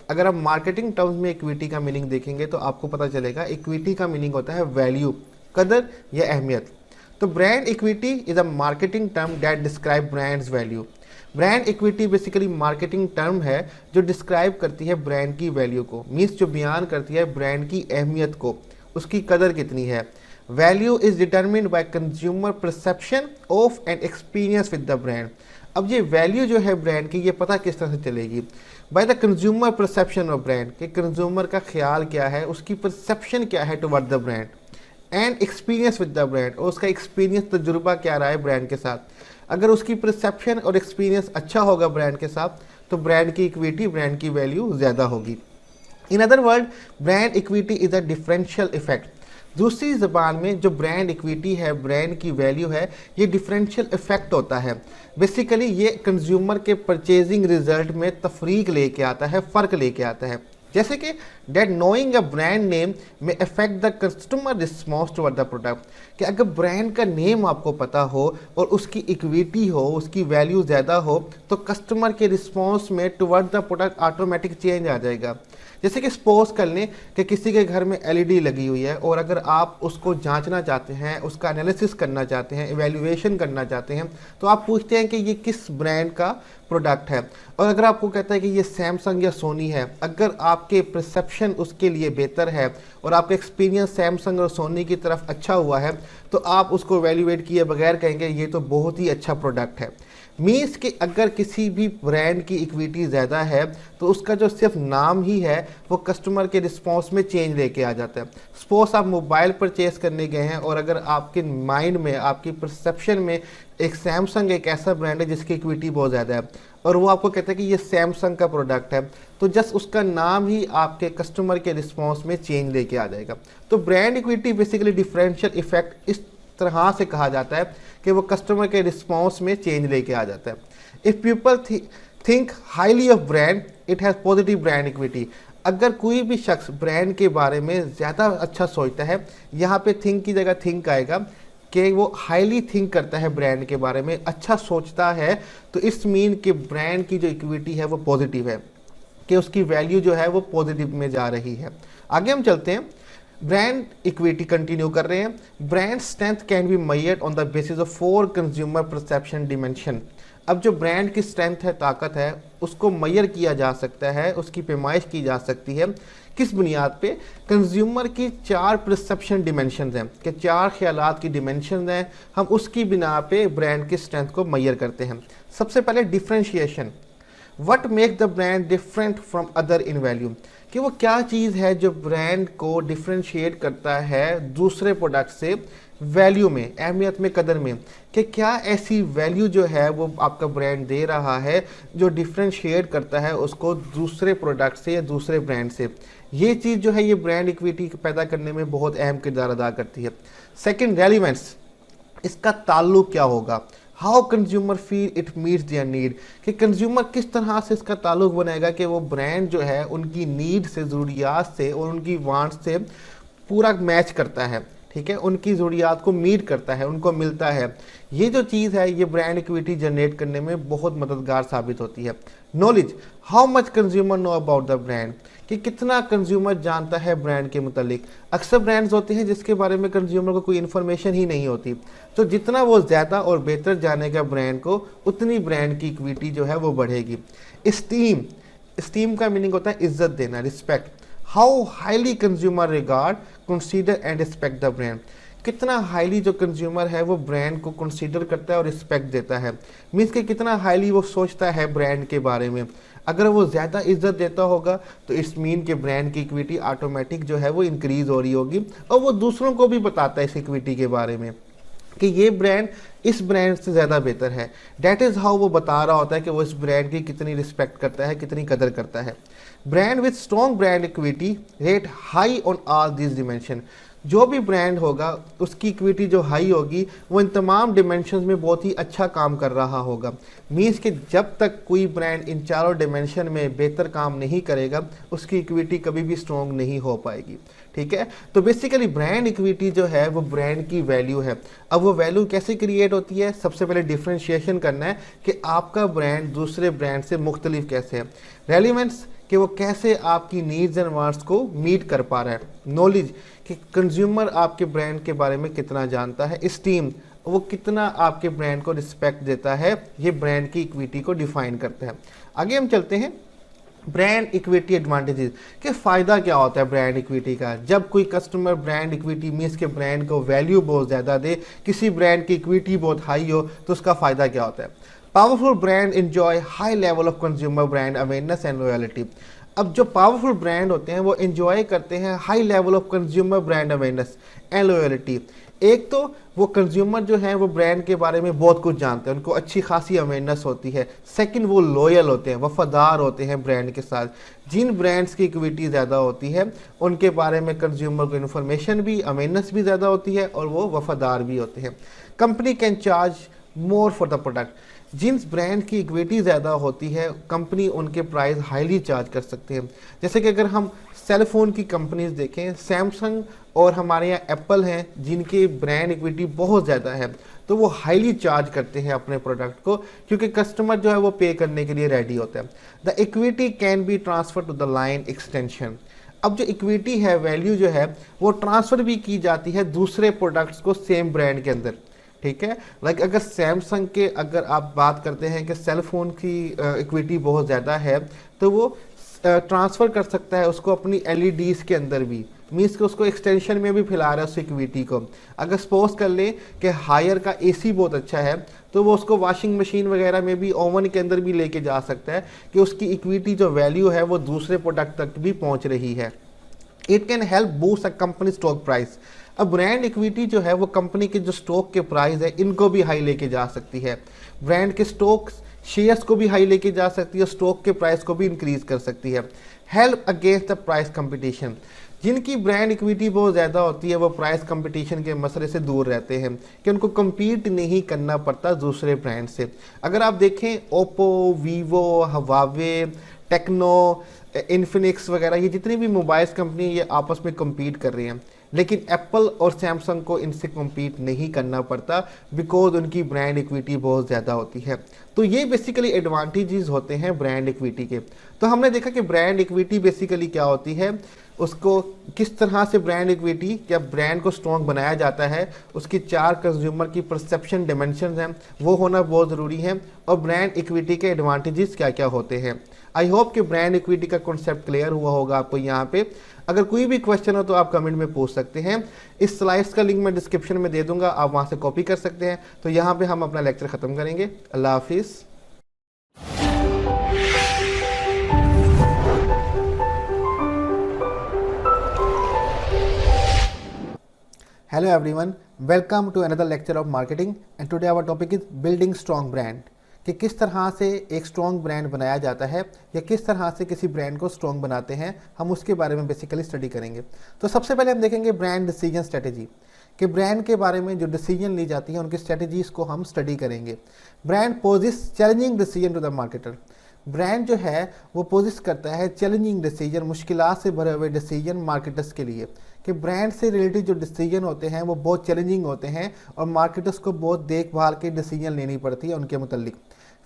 अगर आप मार्केटिंग टर्म्स में इक्विटी का मीनिंग देखेंगे तो आपको पता चलेगा इक्विटी का मीनिंग होता है वैल्यू, कदर या अहमियत। तो brand equity is a marketing term that describe brands value. Brand equity basically marketing term है जो डिस्क्राइब करती है ब्रांड की वैल्यू को, मीन्स जो बयान करती है ब्रांड की अहमियत को, उसकी कदर कितनी है। Value is determined by consumer perception of and experience with the brand. अब ये वैल्यू जो है ब्रांड की ये पता किस तरह से चलेगी, by the consumer perception of brand, कि कंज्यूमर का ख्याल क्या है, उसकी परसेप्शन क्या है toward the brand, and experience with the brand, और उसका एक्सपीरियंस तजुर्बा क्या रहा है ब्रांड के साथ। अगर उसकी परसेप्शन और एक्सपीरियंस अच्छा होगा ब्रांड के साथ तो ब्रांड की इक्विटी, ब्रांड की वैल्यू ज़्यादा होगी। In other word brand equity is a differential effect. दूसरी ज़बान में जो ब्रांड इक्विटी है, ब्रांड की वैल्यू है, ये डिफरेंशियल इफेक्ट होता है। बेसिकली ये कंज्यूमर के परचेजिंग रिजल्ट में तफरीक लेके आता है, फ़र्क लेके आता है। जैसे कि that knowing a brand name may affect the customer response toward the product, कि अगर ब्रांड का नेम आपको पता हो और उसकी इक्विटी हो, उसकी वैल्यू ज़्यादा हो तो कस्टमर के रिस्पॉन्स में toward the product automatic change आ जाएगा। जैसे कि सपोज कर लें कि किसी के घर में एलईडी लगी हुई है और अगर आप उसको जांचना चाहते हैं, उसका एनालिसिस करना चाहते हैं, इवैल्यूएशन करना चाहते हैं तो आप पूछते हैं कि ये किस ब्रांड का प्रोडक्ट है। और अगर आपको कहता है कि ये सैमसंग या सोनी है, अगर आपके परसेप्शन उसके लिए बेहतर है और आपका एक्सपीरियंस सैमसंग और सोनी की तरफ अच्छा हुआ है तो आप उसको वैल्यूएट किए बगैर कहेंगे ये तो बहुत ही अच्छा प्रोडक्ट है। मीन्स कि अगर किसी भी ब्रांड की इक्विटी ज़्यादा है तो उसका जो सिर्फ नाम ही है वो कस्टमर के रिस्पॉन्स में चेंज लेके आ जाता है। सपोज आप मोबाइल परचेस करने गए हैं और अगर आपके माइंड में, आपकी परसेप्शन में एक सैमसंग एक ऐसा ब्रांड है जिसकी इक्विटी बहुत ज़्यादा है और वो आपको कहता है कि ये सैमसंग का प्रोडक्ट है, तो जस्ट उसका नाम ही आपके कस्टमर के रिस्पॉन्स में चेंज लेके आ जाएगा। तो brand equity basically differential effect इस तरह से कहा जाता है कि वो कस्टमर के रिस्पॉन्स में चेंज लेके आ जाता है। If people think highly of brand it has positive brand equity. अगर कोई भी शख्स ब्रांड के बारे में ज़्यादा अच्छा सोचता है, यहाँ पे थिंक की जगह थिंक आएगा कि वो हाईली थिंक करता है ब्रांड के बारे में, अच्छा सोचता है, तो इस मीन कि ब्रांड की जो इक्विटी है वो पॉजिटिव है, कि उसकी वैल्यू जो है वो पॉजिटिव में जा रही है। आगे हम चलते हैं, ब्रांड इक्विटी कंटिन्यू कर रहे हैं। Brand strength can be measured on the basis of 4 consumer perception dimension. अब जो ब्रांड की स्ट्रेंथ है, ताकत है, उसको मेजर किया जा सकता है, उसकी पैमाइश की जा सकती है किस बुनियाद पे? कंज्यूमर की 4 परसेप्शन डिमेंशन हैं, कि 4 ख्यालात की डिमेंशन हैं, हम उसकी बिना पे ब्रांड की स्ट्रेंथ को मेजर करते हैं। सबसे पहले differentiation, what make the brand different from other in value, कि वो क्या चीज़ है जो ब्रांड को डिफ्रेंशिएट करता है दूसरे प्रोडक्ट से वैल्यू में, अहमियत में, कदर में, कि क्या ऐसी वैल्यू जो है वो आपका ब्रांड दे रहा है जो डिफ्रेंशिएट करता है उसको दूसरे प्रोडक्ट से या दूसरे ब्रांड से। ये चीज़ जो है ये ब्रांड इक्विटी पैदा करने में बहुत अहम किरदार अदा करती है। सेकंड, रेलिवेंस, इसका ताल्लुक क्या होगा, how consumer feel it meets their need, कि कंज्यूमर किस तरह से इसका ताल्लुक बनाएगा कि वो ब्रांड जो है उनकी नीड से, ज़रूरियात से और उनकी वांट से पूरा मैच करता है, ठीक है, उनकी ज़रूरियात को मीट करता है, उनको मिलता है। ये जो चीज़ है ये ब्रांड इक्विटी जनरेट करने में बहुत मददगार साबित होती है। Knowledge, how much consumer know about the brand, कि कितना कंज्यूमर जानता है ब्रांड के मुतालिक। अक्सर ब्रांड्स होते हैं जिसके बारे में कंज्यूमर को कोई इन्फॉर्मेशन ही नहीं होती, तो जितना वो ज़्यादा और बेहतर जानेगा ब्रांड को, उतनी ब्रांड की इक्विटी जो है वो बढ़ेगी। स्टीम, स्टीम का मीनिंग होता है इज्जत देना, respect. How highly consumer regard, consider and respect the brand, कितना हाईली जो कंज्यूमर है वो ब्रांड को कंसीडर करता है और रिस्पेक्ट देता है, मीन्स कि कितना हाईली वो सोचता है ब्रांड के बारे में। अगर वो ज़्यादा इज्जत देता होगा तो इट्स मीन कि ब्रांड की इक्विटी ऑटोमेटिक जो है वो इंक्रीज़ हो रही होगी, और वो दूसरों को भी बताता है इस इक्विटी के बारे में कि ये ब्रांड इस ब्रांड से ज़्यादा बेहतर है। डैट इज़ हाउ वो बता रहा होता है कि वो इस ब्रांड की कितनी रिस्पेक्ट करता है, कितनी कदर करता है। Brand with strong brand equity rate high on all this dimension, जो भी ब्रांड होगा उसकी इक्विटी जो हाई होगी वो इन तमाम डिमेंशंस में बहुत ही अच्छा काम कर रहा होगा। मीन्स कि जब तक कोई ब्रांड इन चारों डिमेंशन में बेहतर काम नहीं करेगा उसकी इक्विटी कभी भी स्ट्रॉन्ग नहीं हो पाएगी, ठीक है। तो बेसिकली ब्रांड इक्विटी जो है वो ब्रांड की वैल्यू है। अब वो वैल्यू कैसे क्रिएट होती है? सबसे पहले डिफ्रेंशिएशन करना है कि आपका ब्रांड दूसरे ब्रांड से मुख्तलिफ कैसे है। रेलिवेंस, कि वो कैसे आपकी नीड्स एंड वांट्स को मीट कर पा रहा है। नॉलेज, कि कंज्यूमर आपके ब्रांड के बारे में कितना जानता है। स्टीम, वो कितना आपके ब्रांड को रिस्पेक्ट देता है। ये ब्रांड की इक्विटी को डिफाइन करता है। आगे हम चलते हैं ब्रांड इक्विटी एडवांटेजेस, कि फ़ायदा क्या होता है ब्रांड इक्विटी का। जब कोई कस्टमर ब्रांड इक्विटी मीन्स के ब्रांड को वैल्यू बहुत ज़्यादा दे, किसी ब्रांड की इक्विटी बहुत हाई हो, तो उसका फ़ायदा क्या होता है? Powerful brand enjoy high level of consumer brand awareness and loyalty. अब जो पावरफुल ब्रांड होते हैं वो एंजॉय करते हैं high level of consumer brand awareness and loyalty. एक तो वो कंज्यूमर जो है वो ब्रांड के बारे में बहुत कुछ जानते हैं, उनको अच्छी खासी अवेयरनेस होती है। सेकंड, वो लॉयल होते हैं, वफादार होते हैं ब्रांड के साथ। जिन ब्रांड्स की इक्विटी ज़्यादा होती है उनके बारे में कंज्यूमर को इन्फॉर्मेशन भी, अवेयरनेस भी ज़्यादा होती है और वो वफादार भी होते हैं। Company can charge more for the product, जिन ब्रांड की इक्विटी ज़्यादा होती है कंपनी उनके प्राइस हाईली चार्ज कर सकते हैं। जैसे कि अगर हम सेल फ़ोन की कंपनीज देखें, सैमसंग और हमारे यहाँ एप्पल हैं जिनकी ब्रांड इक्विटी बहुत ज़्यादा है, तो वो हाईली चार्ज करते हैं अपने प्रोडक्ट को, क्योंकि कस्टमर जो है वो पे करने के लिए रेडी होता है। The equity can be transfer to the line extension. अब जो इक्विटी है, वैल्यू जो है वो ट्रांसफ़र भी की जाती है दूसरे प्रोडक्ट्स को सेम ब्रांड के अंदर, ठीक है। लाइक अगर सैमसंग के अगर आप बात करते हैं कि सेल फोन की इक्विटी बहुत ज़्यादा है, तो वो ट्रांसफ़र कर सकता है उसको अपनी एलईडीज़ के अंदर भी, मीन्स कि उसको एक्सटेंशन में भी फैला रहा है उस इक्विटी को। अगर सपोज कर लें कि हायर का एसी बहुत अच्छा है, तो वो उसको वॉशिंग मशीन वगैरह में भी, ओवन के अंदर भी लेके जा सकता है कि उसकी इक्विटी जो वैल्यू है वो दूसरे प्रोडक्ट तक भी पहुँच रही है। It can help boost a company stock price. अब ब्रांड इक्विटी जो है वो कंपनी के जो स्टॉक के प्राइस है इनको भी हाई लेके जा सकती है, ब्रांड के स्टॉक शेयर्स को भी हाई लेके जा सकती है, स्टॉक के प्राइस को भी इंक्रीज कर सकती है। Help against the price competition, जिनकी ब्रांड इक्विटी बहुत ज़्यादा होती है वो प्राइस कंपटीशन के मसले से दूर रहते हैं कि उनको कम्पीट नहीं करना पड़ता दूसरे ब्रांड से। अगर आप देखें Oppo, Vivo, Huawei, Tecno, Infinix वगैरह, ये जितनी भी मोबाइल्स कंपनी ये आपस में कम्पीट कर रही हैं, लेकिन एप्पल और सैमसंग को इनसे कम्पीट नहीं करना पड़ता बिकॉज उनकी ब्रांड इक्विटी बहुत ज़्यादा होती है। तो ये बेसिकली एडवांटेजेस होते हैं ब्रांड इक्विटी के। तो हमने देखा कि ब्रांड इक्विटी बेसिकली क्या होती है, उसको किस तरह से ब्रांड इक्विटी या ब्रांड को स्ट्रॉन्ग बनाया जाता है, उसकी 4 कंज्यूमर की परसेप्शन डिमेंशन हैं वो होना बहुत ज़रूरी है, और ब्रांड इक्विटी के एडवांटेजेस क्या क्या होते हैं। आई होप कि ब्रांड इक्विटी का कॉन्सेप्ट क्लियर हुआ होगा आपको यहाँ पे। अगर कोई भी क्वेश्चन हो तो आप कमेंट में पूछ सकते हैं। इस स्लाइड्स का लिंक मैं डिस्क्रिप्शन में दे दूंगा, आप वहाँ से कॉपी कर सकते हैं। तो यहाँ पे हम अपना लेक्चर ख़त्म करेंगे। अल्लाह हाफिज़। Hello everyone, welcome to another lecture of marketing and today our topic is building strong brand। कि किस तरह से एक स्ट्रॉन्ग ब्रांड बनाया जाता है या किस तरह से किसी ब्रांड को स्ट्रॉन्ग बनाते हैं, हम उसके बारे में बेसिकली स्टडी करेंगे। तो सबसे पहले हम देखेंगे ब्रांड डिसीजन स्ट्रेटेजी, कि ब्रांड के बारे में जो डिसीजन ली जाती है उनकी स्ट्रेटेजीज को हम स्टडी करेंगे। Brand poses challenging decision to the marketer, brand जो है वो पोजिस करता है चैलेंजिंग डिसीजन, मुश्किलात से भरे हुए डिसीजन मार्केटर्स के लिए, कि ब्रांड से रिलेटेड जो डिसीजन होते हैं वो बहुत चैलेंजिंग होते हैं और मार्केटर्स को बहुत देखभाल के डिसीजन लेनी पड़ती है उनके मुतालिक।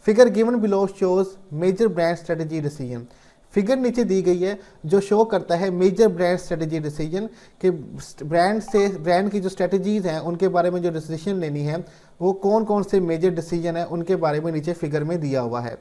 Figure given below shows major brand strategy decision, figure नीचे दी गई है जो शो करता है मेजर ब्रांड स्ट्रेटेजी डिसीजन, कि ब्रांड की जो स्ट्रेटजीज हैं उनके बारे में जो डिसीजन लेनी है वो कौन कौन से मेजर डिसीजन है उनके बारे में नीचे फिगर में दिया हुआ है।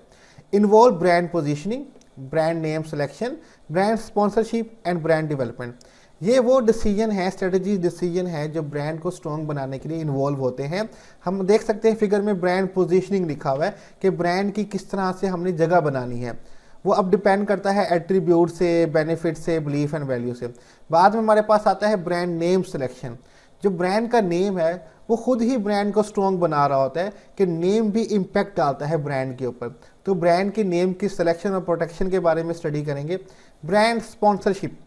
Involve brand positioning, brand name selection, brand sponsorship and brand development. ये वो डिसीजन है, स्ट्रेटजी डिसीजन है जो ब्रांड को स्ट्रॉन्ग बनाने के लिए इन्वॉल्व होते हैं। हम देख सकते हैं फिगर में ब्रांड पोजीशनिंग लिखा हुआ है कि ब्रांड की किस तरह से हमने जगह बनानी है, वो अब डिपेंड करता है एट्रीब्यूट से, बेनिफिट से, बिलीफ एंड वैल्यू से। बाद में हमारे पास आता है ब्रांड नेम सिलेक्शन, जो ब्रांड का नेम है वो खुद ही ब्रांड को स्ट्रॉन्ग बना रहा होता है, कि नेम भी इम्पैक्ट डालता है ब्रांड के ऊपर। तो ब्रांड की नेम की सिलेक्शन और प्रोटेक्शन के बारे में स्टडी करेंगे। ब्रांड स्पॉन्सरशिप,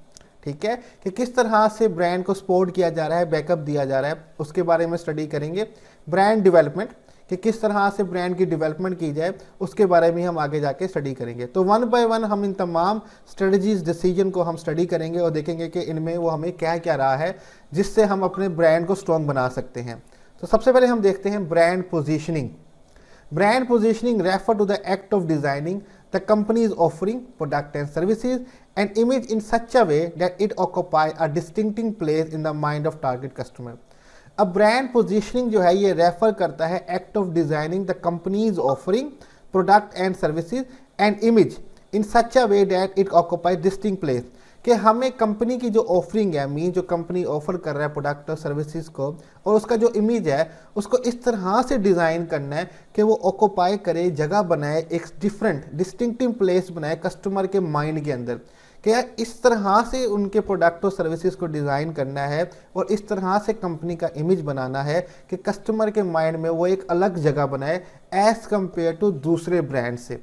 ठीक है, कि किस तरह से ब्रांड को सपोर्ट किया जा रहा है, बैकअप दिया जा रहा है, उसके बारे में स्टडी करेंगे। ब्रांड डेवलपमेंट, कि किस तरह से ब्रांड की डेवलपमेंट की जाए, उसके बारे में हम आगे जाके स्टडी करेंगे। तो वन बाय वन हम इन तमाम स्ट्रेटजीज डिसीजन को हम स्टडी करेंगे और देखेंगे कि इनमें वो हमें क्या क्या रहा है जिससे हम अपने ब्रांड को स्ट्रॉन्ग बना सकते हैं। तो सबसे पहले हम देखते हैं brand positioning. Brand positioning refer to the act of designing the company's offering, product and services and image in such a way that it occupies a distinctive place in the mind of target customer। अब brand positioning जो है ये refer करता है act of designing the companies offering, product and services and image in such a way that it occupy distinct place, कि हमें company की जो ऑफरिंग है, मीन जो कंपनी ऑफर कर रहा है प्रोडक्ट और सर्विसेज को, और उसका जो इमेज है उसको इस तरह से डिज़ाइन करना है कि वो ऑक्यूपाई करे, जगह बनाए, एक डिफरेंट डिस्टिंक्टिव प्लेस बनाए कस्टमर के माइंड के अंदर, कि यार इस तरह से उनके प्रोडक्ट और सर्विसेज को डिज़ाइन करना है और इस तरह से कंपनी का इमेज बनाना है कि कस्टमर के माइंड में वो एक अलग जगह बनाए एज़ कम्पेयर टू दूसरे ब्रांड से।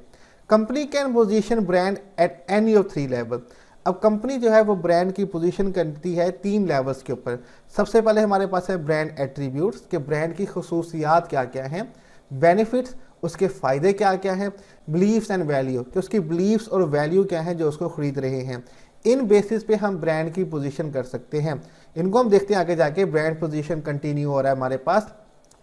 Company can position brand at any of 3 level. अब कंपनी जो है वो ब्रांड की पोजीशन करती है 3 लेवल्स के ऊपर। सबसे पहले हमारे पास है ब्रांड एट्रीब्यूट्स, के ब्रांड की खसूसियात क्या क्या हैं, बेनिफिट्स, उसके फ़ायदे क्या क्या हैं, बिलीव्स एंड वैल्यू, कि उसकी बिलीव्स और वैल्यू क्या हैं जो उसको ख़रीद रहे हैं। इन बेसिस पे हम ब्रांड की पोजीशन कर सकते हैं। इनको हम देखते हैं आगे जाके। ब्रांड पोजीशन कंटिन्यू हो रहा है हमारे पास।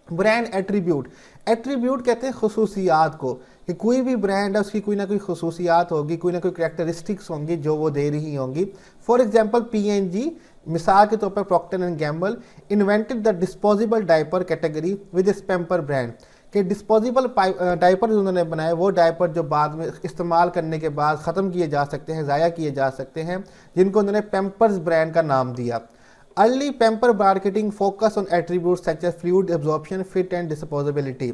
ब्रांड एट्रीब्यूट, एट्रीब्यूट कहते हैं खसूसियात को, कि कोई भी ब्रांड है उसकी कोई ना कोई खसूसियात होगी, कोई ना कोई करैक्टरिस्टिक्स होंगी जो वो दे रही होंगी। फॉर एग्जांपल P&G, मिसाल के तौर पर Procter and Gamble invented the disposable diaper category with Pamper brand, कि डिस्पोजेबल डायपर उन्होंने बनाए, वो डायपर जो बाद में इस्तेमाल करने के बाद ख़त्म किए जा सकते हैं, ज़ाया किए जा सकते हैं, जिनको उन्होंने पैम्पर्स ब्रांड का नाम दिया। Early Pamper marketing focus on attributes such as fluid absorption, fit and disposability.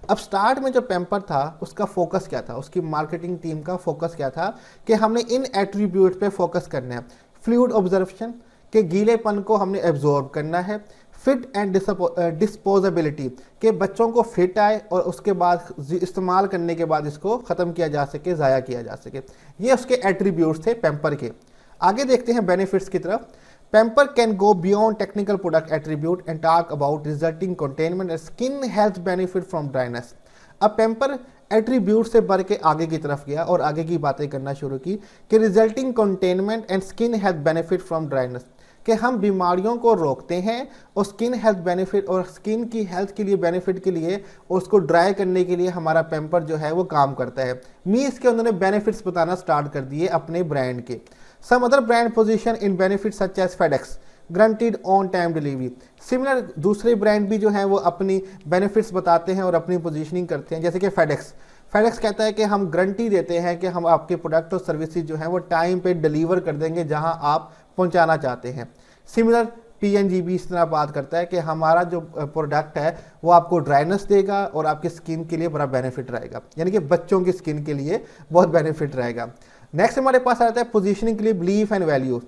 अब स्टार्ट में जो पैम्पर था उसका फोकस क्या था, उसकी मार्केटिंग टीम का फोकस क्या था, कि हमने इन एट्रीब्यूट पे फोकस करना है। फ्लूइड ऑब्जर्वेशन, के गीलेपन को हमने एब्जॉर्ब करना है। फिट एंड डिस्पोजेबिलिटी, के बच्चों को फिट आए और उसके बाद इस्तेमाल करने के बाद इसको ख़त्म किया जा सके, ज़ाया किया जा सके। ये उसके एट्रीब्यूट्स थे पैम्पर के। आगे देखते हैं बेनिफिट्स की तरफ। Pamper can go beyond technical product attribute and talk about resulting containment and skin health benefit from dryness। अब Pamper एट्रीब्यूट से बढ़ के आगे की तरफ गया और आगे की बातें करना शुरू की कि resulting containment and skin health benefit from dryness, कि हम बीमारियों को रोकते हैं और स्किन हेल्थ बेनिफिट और स्किन की हेल्थ के लिए बेनिफिट के लिए और उसको ड्राई करने के लिए हमारा पैम्पर जो है वो काम करता है। मीन्स के उन्होंने बेनिफिट्स बताना स्टार्ट कर दिए अपने ब्रांड के। Some other brand position in benefit such as FedEx guaranteed on time delivery. Similar दूसरे ब्रांड भी जो हैं वो अपनी बेनिफिट्स बताते हैं और अपनी पोजीशनिंग करते हैं, जैसे कि फेडेक्स कहता है कि हम गारंटी देते हैं कि हम आपके प्रोडक्ट और सर्विसेज जो हैं वो टाइम पे डिलीवर कर देंगे जहां आप पहुंचाना चाहते हैं। सिमिलर पीएनजी भी इस तरह बात करता है कि हमारा जो प्रोडक्ट है वो आपको ड्राइनेस देगा और आपकी स्किन के लिए बड़ा बेनिफिट रहेगा, यानी कि बच्चों की स्किन के लिए बहुत बेनिफिट रहेगा। नेक्स्ट हमारे पास आता है पोजीशनिंग के लिए बिलीफ एंड वैल्यू।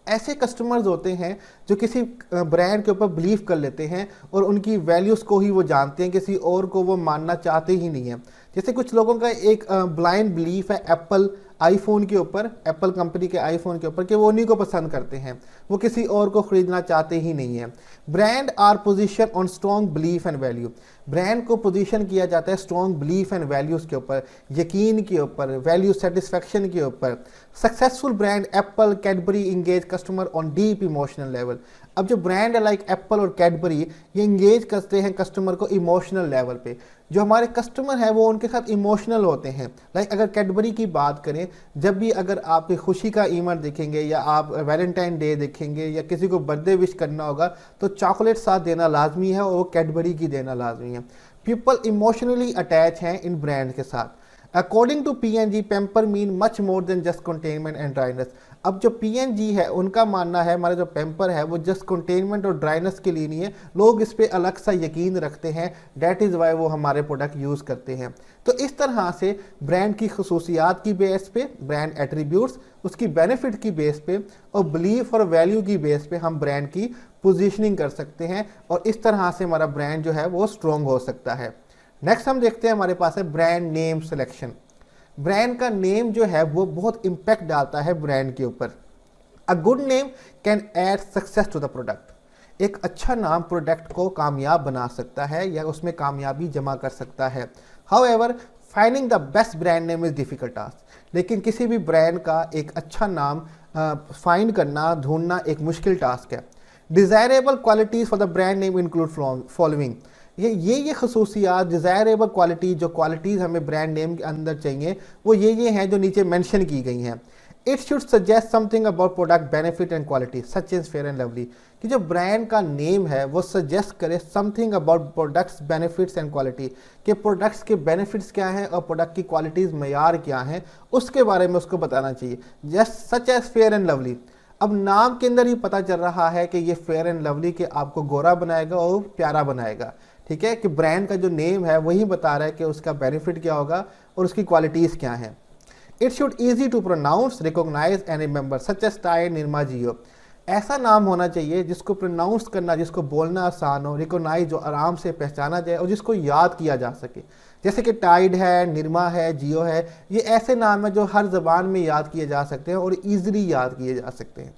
ऐसे कस्टमर्स होते हैं जो किसी ब्रांड के ऊपर बिलीव कर लेते हैं और उनकी वैल्यूज़ को ही वो जानते हैं, किसी और को वो मानना चाहते ही नहीं है। जैसे कुछ लोगों का एक ब्लाइंड बिलीफ है एप्पल आईफोन के ऊपर, एप्पल कंपनी के आईफोन के ऊपर, कि वो उन्हीं को पसंद करते हैं, वो किसी और को ख़रीदना चाहते ही नहीं है। Brand are position on strong belief and value. Brand को पोजीशन किया जाता है स्ट्रॉन्ग बिलीफ एंड वैल्यूज़ के ऊपर, यकीन के ऊपर, वैल्यू सेटिस्फेक्शन के ऊपर। Successful brand Apple Cadbury engage customer on deep emotional level. अब जो ब्रांड है लाइक एप्पल और कैडबरी, ये इंगेज करते हैं कस्टमर को इमोशनल लेवल पे। जो हमारे कस्टमर हैं वो उनके साथ इमोशनल होते हैं। लाइक अगर कैडबरी की बात करें, जब भी अगर आप खुशी का इवेंट देखेंगे या आप वैलेंटाइन डे देखेंगे या किसी को बर्थडे विश करना होगा तो चॉकलेट साथ देना लाजमी है और वो कैडबरी की देना लाजमी है। पीपल इमोशनली अटैच हैं इन ब्रांड के साथ। According to P&G Pamper mean much more than just containment and dryness. अब जो पीएनजी है उनका मानना है हमारा जो पेम्पर है वो जस्ट कंटेनमेंट और ड्राइनेस के लिए नहीं है, लोग इस पे अलग सा यकीन रखते हैं, डेट इज़ वाई वो हमारे प्रोडक्ट यूज़ करते हैं। तो इस तरह से ब्रांड की खसूसियात की बेस पे, ब्रांड एट्रीब्यूट्स, उसकी बेनिफिट की बेस पे और बिलीफ और वैल्यू की बेस पे हम ब्रांड की पोजीशनिंग कर सकते हैं और इस तरह से हमारा ब्रांड जो है वो स्ट्रॉन्ग हो सकता है। नेक्स्ट हम देखते हैं हमारे पास है ब्रांड नेम सिलेक्शन। ब्रांड का नेम जो है वो बहुत इम्पैक्ट डालता है ब्रांड के ऊपर। A good name can add success to the product. एक अच्छा नाम प्रोडक्ट को कामयाब बना सकता है या उसमें कामयाबी जमा कर सकता है। However finding the best brand name is difficult task. लेकिन किसी भी ब्रांड का एक अच्छा नाम फाइंड करना, ढूंढना एक मुश्किल टास्क है। Desirable qualities for the brand name include following. ये खसूसियात, डिज़ायरेबल क्वालिटी, जो क्वालिटीज़ हमें ब्रांड नेम के अंदर चाहिए वो ये हैं जो नीचे मेंशन की गई हैं। It should suggest something about product benefit and quality such as Fair and Lovely. कि जो ब्रांड का नेम है वो सजेस्ट करे something about products benefits and quality, कि प्रोडक्ट्स के बेनिफिट्स क्या हैं और प्रोडक्ट की क्वालिटीज़ मयार क्या हैं उसके बारे में उसको बताना चाहिए। Just such as Fair and Lovely. अब नाम के अंदर ही पता चल रहा है कि ये फेयर एंड लवली के आपको गोरा बनाएगा और प्यारा बनाएगा। ठीक है, कि ब्रांड का जो नेम है वही बता रहा है कि उसका बेनिफिट क्या होगा और उसकी क्वालिटीज़ क्या हैं। It should easy to pronounce, recognise and remember such as Tide, Nirma, Jio. ऐसा नाम होना चाहिए जिसको प्रोनाउंस करना, जिसको बोलना आसान हो, रिकॉग्नाइज जो आराम से पहचाना जाए और जिसको याद किया जा सके। जैसे कि टाइड है, निरमा है, जियो है, ये ऐसे नाम है जो हर ज़बान में याद किए जा सकते हैं और ईजिली याद किए जा सकते हैं।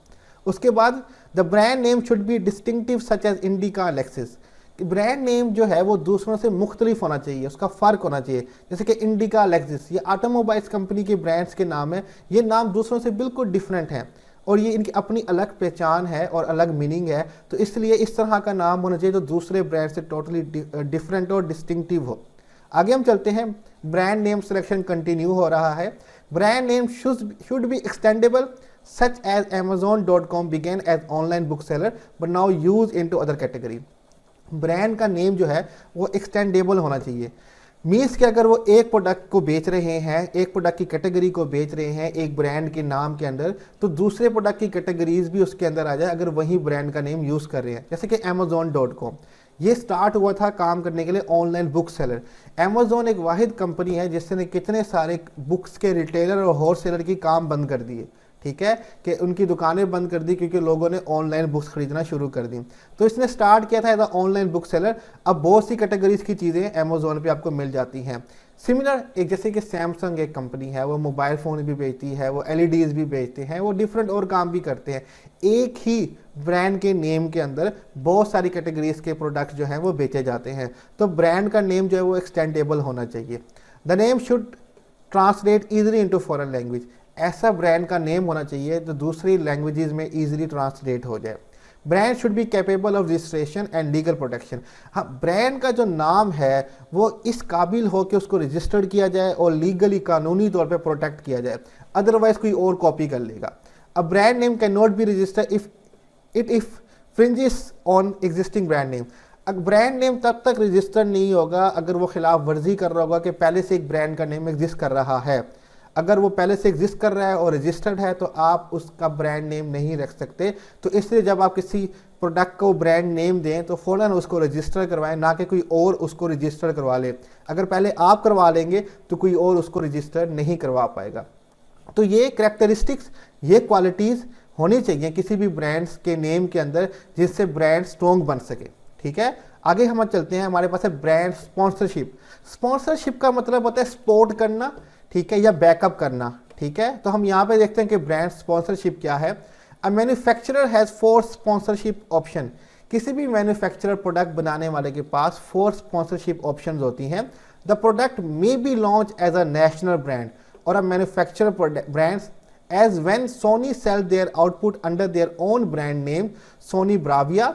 उसके बाद the brand name should be distinctive such as Indica, Lexus. Brand name जो है वो दूसरों से मुख्तलिफ होना चाहिए, उसका फ़र्क होना चाहिए। जैसे कि इंडिका, लेक्सिस, ये ऑटोमोबाइल्स कंपनी के ब्रांड्स के नाम है, ये नाम दूसरों से बिल्कुल डिफरेंट हैं और ये इनकी अपनी अलग पहचान है और अलग मीनिंग है। तो इसलिए इस तरह का नाम होना चाहिए जो दूसरे ब्रांड से टोटली डिफरेंट और डिस्टिंक्टिव हो। आगे हम चलते हैं, ब्रांड नेम सिलेक्शन कंटिन्यू हो रहा है। Brand name should be extendable such as Amazon.com began as online book seller but now use into other category. Brand का नेम जो है वो एक्सटेंडेबल होना चाहिए। मीन्स कि अगर वो एक प्रोडक्ट को बेच रहे हैं, एक प्रोडक्ट की कैटेगरी को बेच रहे हैं एक ब्रांड के नाम के अंदर, तो दूसरे प्रोडक्ट की कैटेगरीज भी उसके अंदर आ जाए अगर वही ब्रांड का नेम यूज़ कर रहे हैं। जैसे कि Amazon.com, ये स्टार्ट हुआ था काम करने के लिए ऑनलाइन बुक सेलर। Amazon एक वाहिद कंपनी है जिसने कितने सारे बुक्स के रिटेलर और होल सेलर की काम बंद कर दिए। ठीक है, कि उनकी दुकानें बंद कर दी क्योंकि लोगों ने ऑनलाइन बुक्स खरीदना शुरू कर दी। तो इसने स्टार्ट किया था as a online book seller. अब बहुत सी कैटेगरीज की चीज़ें Amazon पे आपको मिल जाती हैं। सिमिलर एक जैसे कि सैमसंग एक कंपनी है, वो मोबाइल फ़ोन भी बेचती है, वो LEDs भी बेचते हैं, वो डिफरेंट और काम भी करते हैं। एक ही ब्रांड के नेम के अंदर बहुत सारी कैटेगरीज के प्रोडक्ट्स जो हैं वो बेचे जाते हैं। तो ब्रांड का नेम जो है वो एक्सटेंडेबल होना चाहिए। The name should translate easily into foreign language. ऐसा ब्रांड का नेम होना चाहिए जो दूसरी लैंग्वेजेस में ईजिली ट्रांसलेट हो जाए। Brand should be capable of registration and legal protection. हाँ, ब्रांड का जो नाम है वो इस काबिल हो कि उसको रजिस्टर्ड किया जाए और लीगली, कानूनी तौर पे प्रोटेक्ट किया जाए, अदरवाइज कोई और कॉपी कर लेगा। अ brand name can not be registered if fringes on existing brand name. Brand name तब तक रजिस्टर्ड नहीं होगा अगर वो खिलाफ वर्जी कर रहा होगा कि पहले से एक ब्रांड का नेम एग्जिस्ट कर रहा है। अगर वो पहले से एग्जिस्ट कर रहा है और रजिस्टर्ड है तो आप उसका ब्रांड नेम नहीं रख सकते। तो इसलिए जब आप किसी प्रोडक्ट को ब्रांड नेम दें तो फ़ौरन उसको रजिस्टर करवाएं, ना कि कोई और उसको रजिस्टर करवा ले। अगर पहले आप करवा लेंगे तो कोई और उसको रजिस्टर नहीं करवा पाएगा। तो ये कैरेक्टरिस्टिक्स, ये क्वालिटीज़ होनी चाहिए किसी भी ब्रांड्स के नेम के अंदर जिससे ब्रांड स्ट्रॉन्ग बन सके। ठीक है, आगे हम चलते हैं। हमारे पास है ब्रांड स्पॉन्सरशिप। स्पॉन्सरशिप का मतलब होता है सपोर्ट करना, ठीक है, या बैकअप करना। ठीक है, तो हम यहाँ पे देखते हैं कि ब्रांड स्पॉन्सरशिप क्या है। A manufacturer has 4 sponsorship option. किसी भी मैन्युफैक्चरर प्रोडक्ट बनाने वाले के पास 4 स्पॉन्सरशिप ऑप्शन होती हैं। The product may be launch as a national brand और a manufacturer brands as when Sony sell their output under their own brand name, Sony Bravia,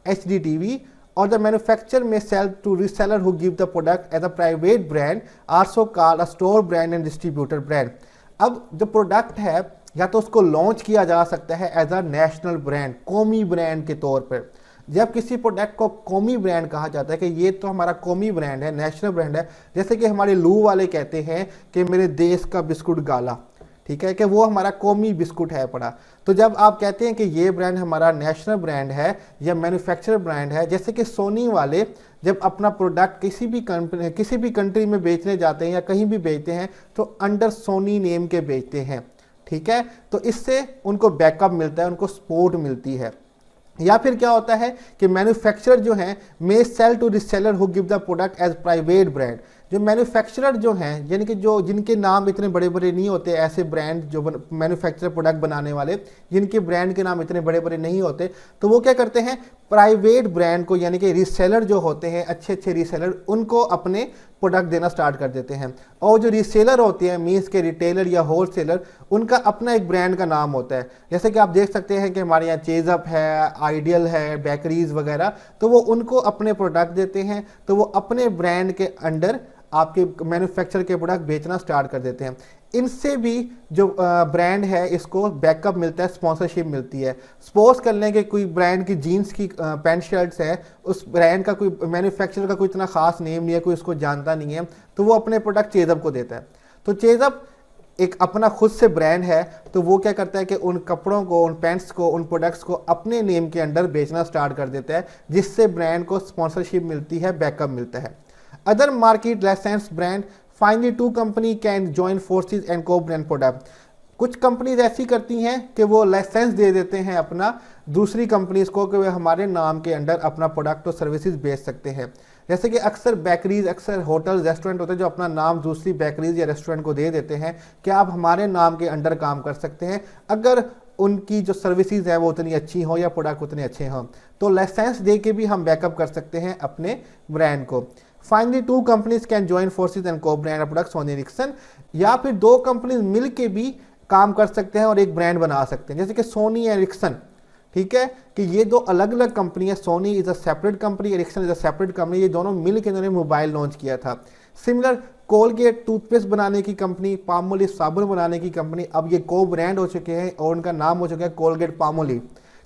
HDTV, or the manufacturer may sell to reseller who give the product as a private brand, also called a store brand and distributor brand. अब जो product है या तो उसको launch किया जा सकता है एज अ नेशनल ब्रांड, कौमी ब्रांड के तौर पर। जब किसी प्रोडक्ट को कौमी ब्रांड कहा जाता है कि ये तो हमारा कौमी ब्रांड है, नेशनल ब्रांड है, जैसे कि हमारे लू वाले कहते हैं कि मेरे देश का बिस्कुट गाला, ठीक है, कि वो हमारा कौमी बिस्कुट है पड़ा। तो जब आप कहते हैं कि ये ब्रांड हमारा नेशनल ब्रांड है या मैन्युफैक्चरर ब्रांड है, जैसे कि सोनी वाले जब अपना प्रोडक्ट किसी भी कंट्री में बेचने जाते हैं या कहीं भी बेचते हैं तो अंडर सोनी नेम के बेचते हैं। ठीक है, तो इससे उनको बैकअप मिलता है, उनको सपोर्ट मिलती है। या फिर क्या होता है कि मैन्युफैक्चरर जो हैं may sell to reseller who give the product as private brand. जो मैन्युफैक्चरर जो हैं, यानी कि जो जिनके नाम इतने बड़े बड़े नहीं होते, ऐसे ब्रांड जो मैन्युफैक्चरर प्रोडक्ट बनाने वाले जिनके ब्रांड के नाम इतने बड़े बड़े नहीं होते, तो वो क्या करते हैं, प्राइवेट ब्रांड को यानी कि रीसेलर जो होते हैं, अच्छे अच्छे रीसेलर, उनको अपने प्रोडक्ट देना स्टार्ट कर देते हैं। और जो रीसेलर होते हैं मीन्स के रिटेलर या होलसेलर, उनका अपना एक ब्रांड का नाम होता है। जैसे कि आप देख सकते हैं कि हमारे यहाँ चेज़अप है, आइडियल है, बेकरीज वगैरह, तो वो उनको अपने प्रोडक्ट देते हैं, तो वो अपने ब्रांड के अंडर आपके मैन्युफैक्चर के प्रोडक्ट बेचना स्टार्ट कर देते हैं। इनसे भी जो ब्रांड है इसको बैकअप मिलता है, स्पॉन्सरशिप मिलती है। सपोज कर लें कि कोई ब्रांड की जीन्स की पैंट शर्ट्स है, उस ब्रांड का कोई मैन्युफैक्चरर का कोई इतना खास नेम नहीं है, कोई उसको जानता नहीं है, तो वो अपने प्रोडक्ट चेज़अप को देता है। तो चेज़अप एक अपना खुद से ब्रांड है, तो वो क्या करता है कि उन कपड़ों को, उन पैंट्स को, उन प्रोडक्ट्स को अपने नेम के अंडर बेचना स्टार्ट कर देता है, जिससे ब्रांड को स्पॉन्सरशिप मिलती है, बैकअप मिलता है। Other market license brand, finally 2 company can join forces and co brand product. कुछ कंपनीज ऐसी करती हैं कि वो लाइसेंस दे देते हैं अपना दूसरी कंपनीज को कि वे हमारे नाम के अंडर अपना प्रोडक्ट और सर्विसेज बेच सकते हैं। जैसे कि अक्सर बेकरीज, अक्सर होटल, रेस्टोरेंट होते हैं जो अपना नाम दूसरी बेकरीज या रेस्टोरेंट को दे देते हैं कि आप हमारे नाम के अंडर काम कर सकते हैं, अगर उनकी जो सर्विसेज है वो उतनी अच्छी हो या प्रोडक्ट उतने अच्छे हों। तो लाइसेंस दे के भी हम बैकअप कर सकते हैं अपने ब्रांड को। Finally 2 companies can join forces and co brand product Sony Ericsson. या फिर 2 कंपनीज मिल के भी काम कर सकते हैं और एक ब्रांड बना सकते हैं, जैसे कि सोनी एरिक्सन। ठीक है, कि ये 2 अलग अलग कंपनी है, Sony is a separate company, Ericsson is a separate company, ये दोनों मिल के इन्होंने मोबाइल लॉन्च किया था। सिमिलर कोलगेट टूथपेस्ट बनाने की कंपनी, पामोलिव साबुन बनाने की कंपनी, अब ये को ब्रांड हो चुके हैं और उनका नाम हो चुका है कोलगेट पामोलिव।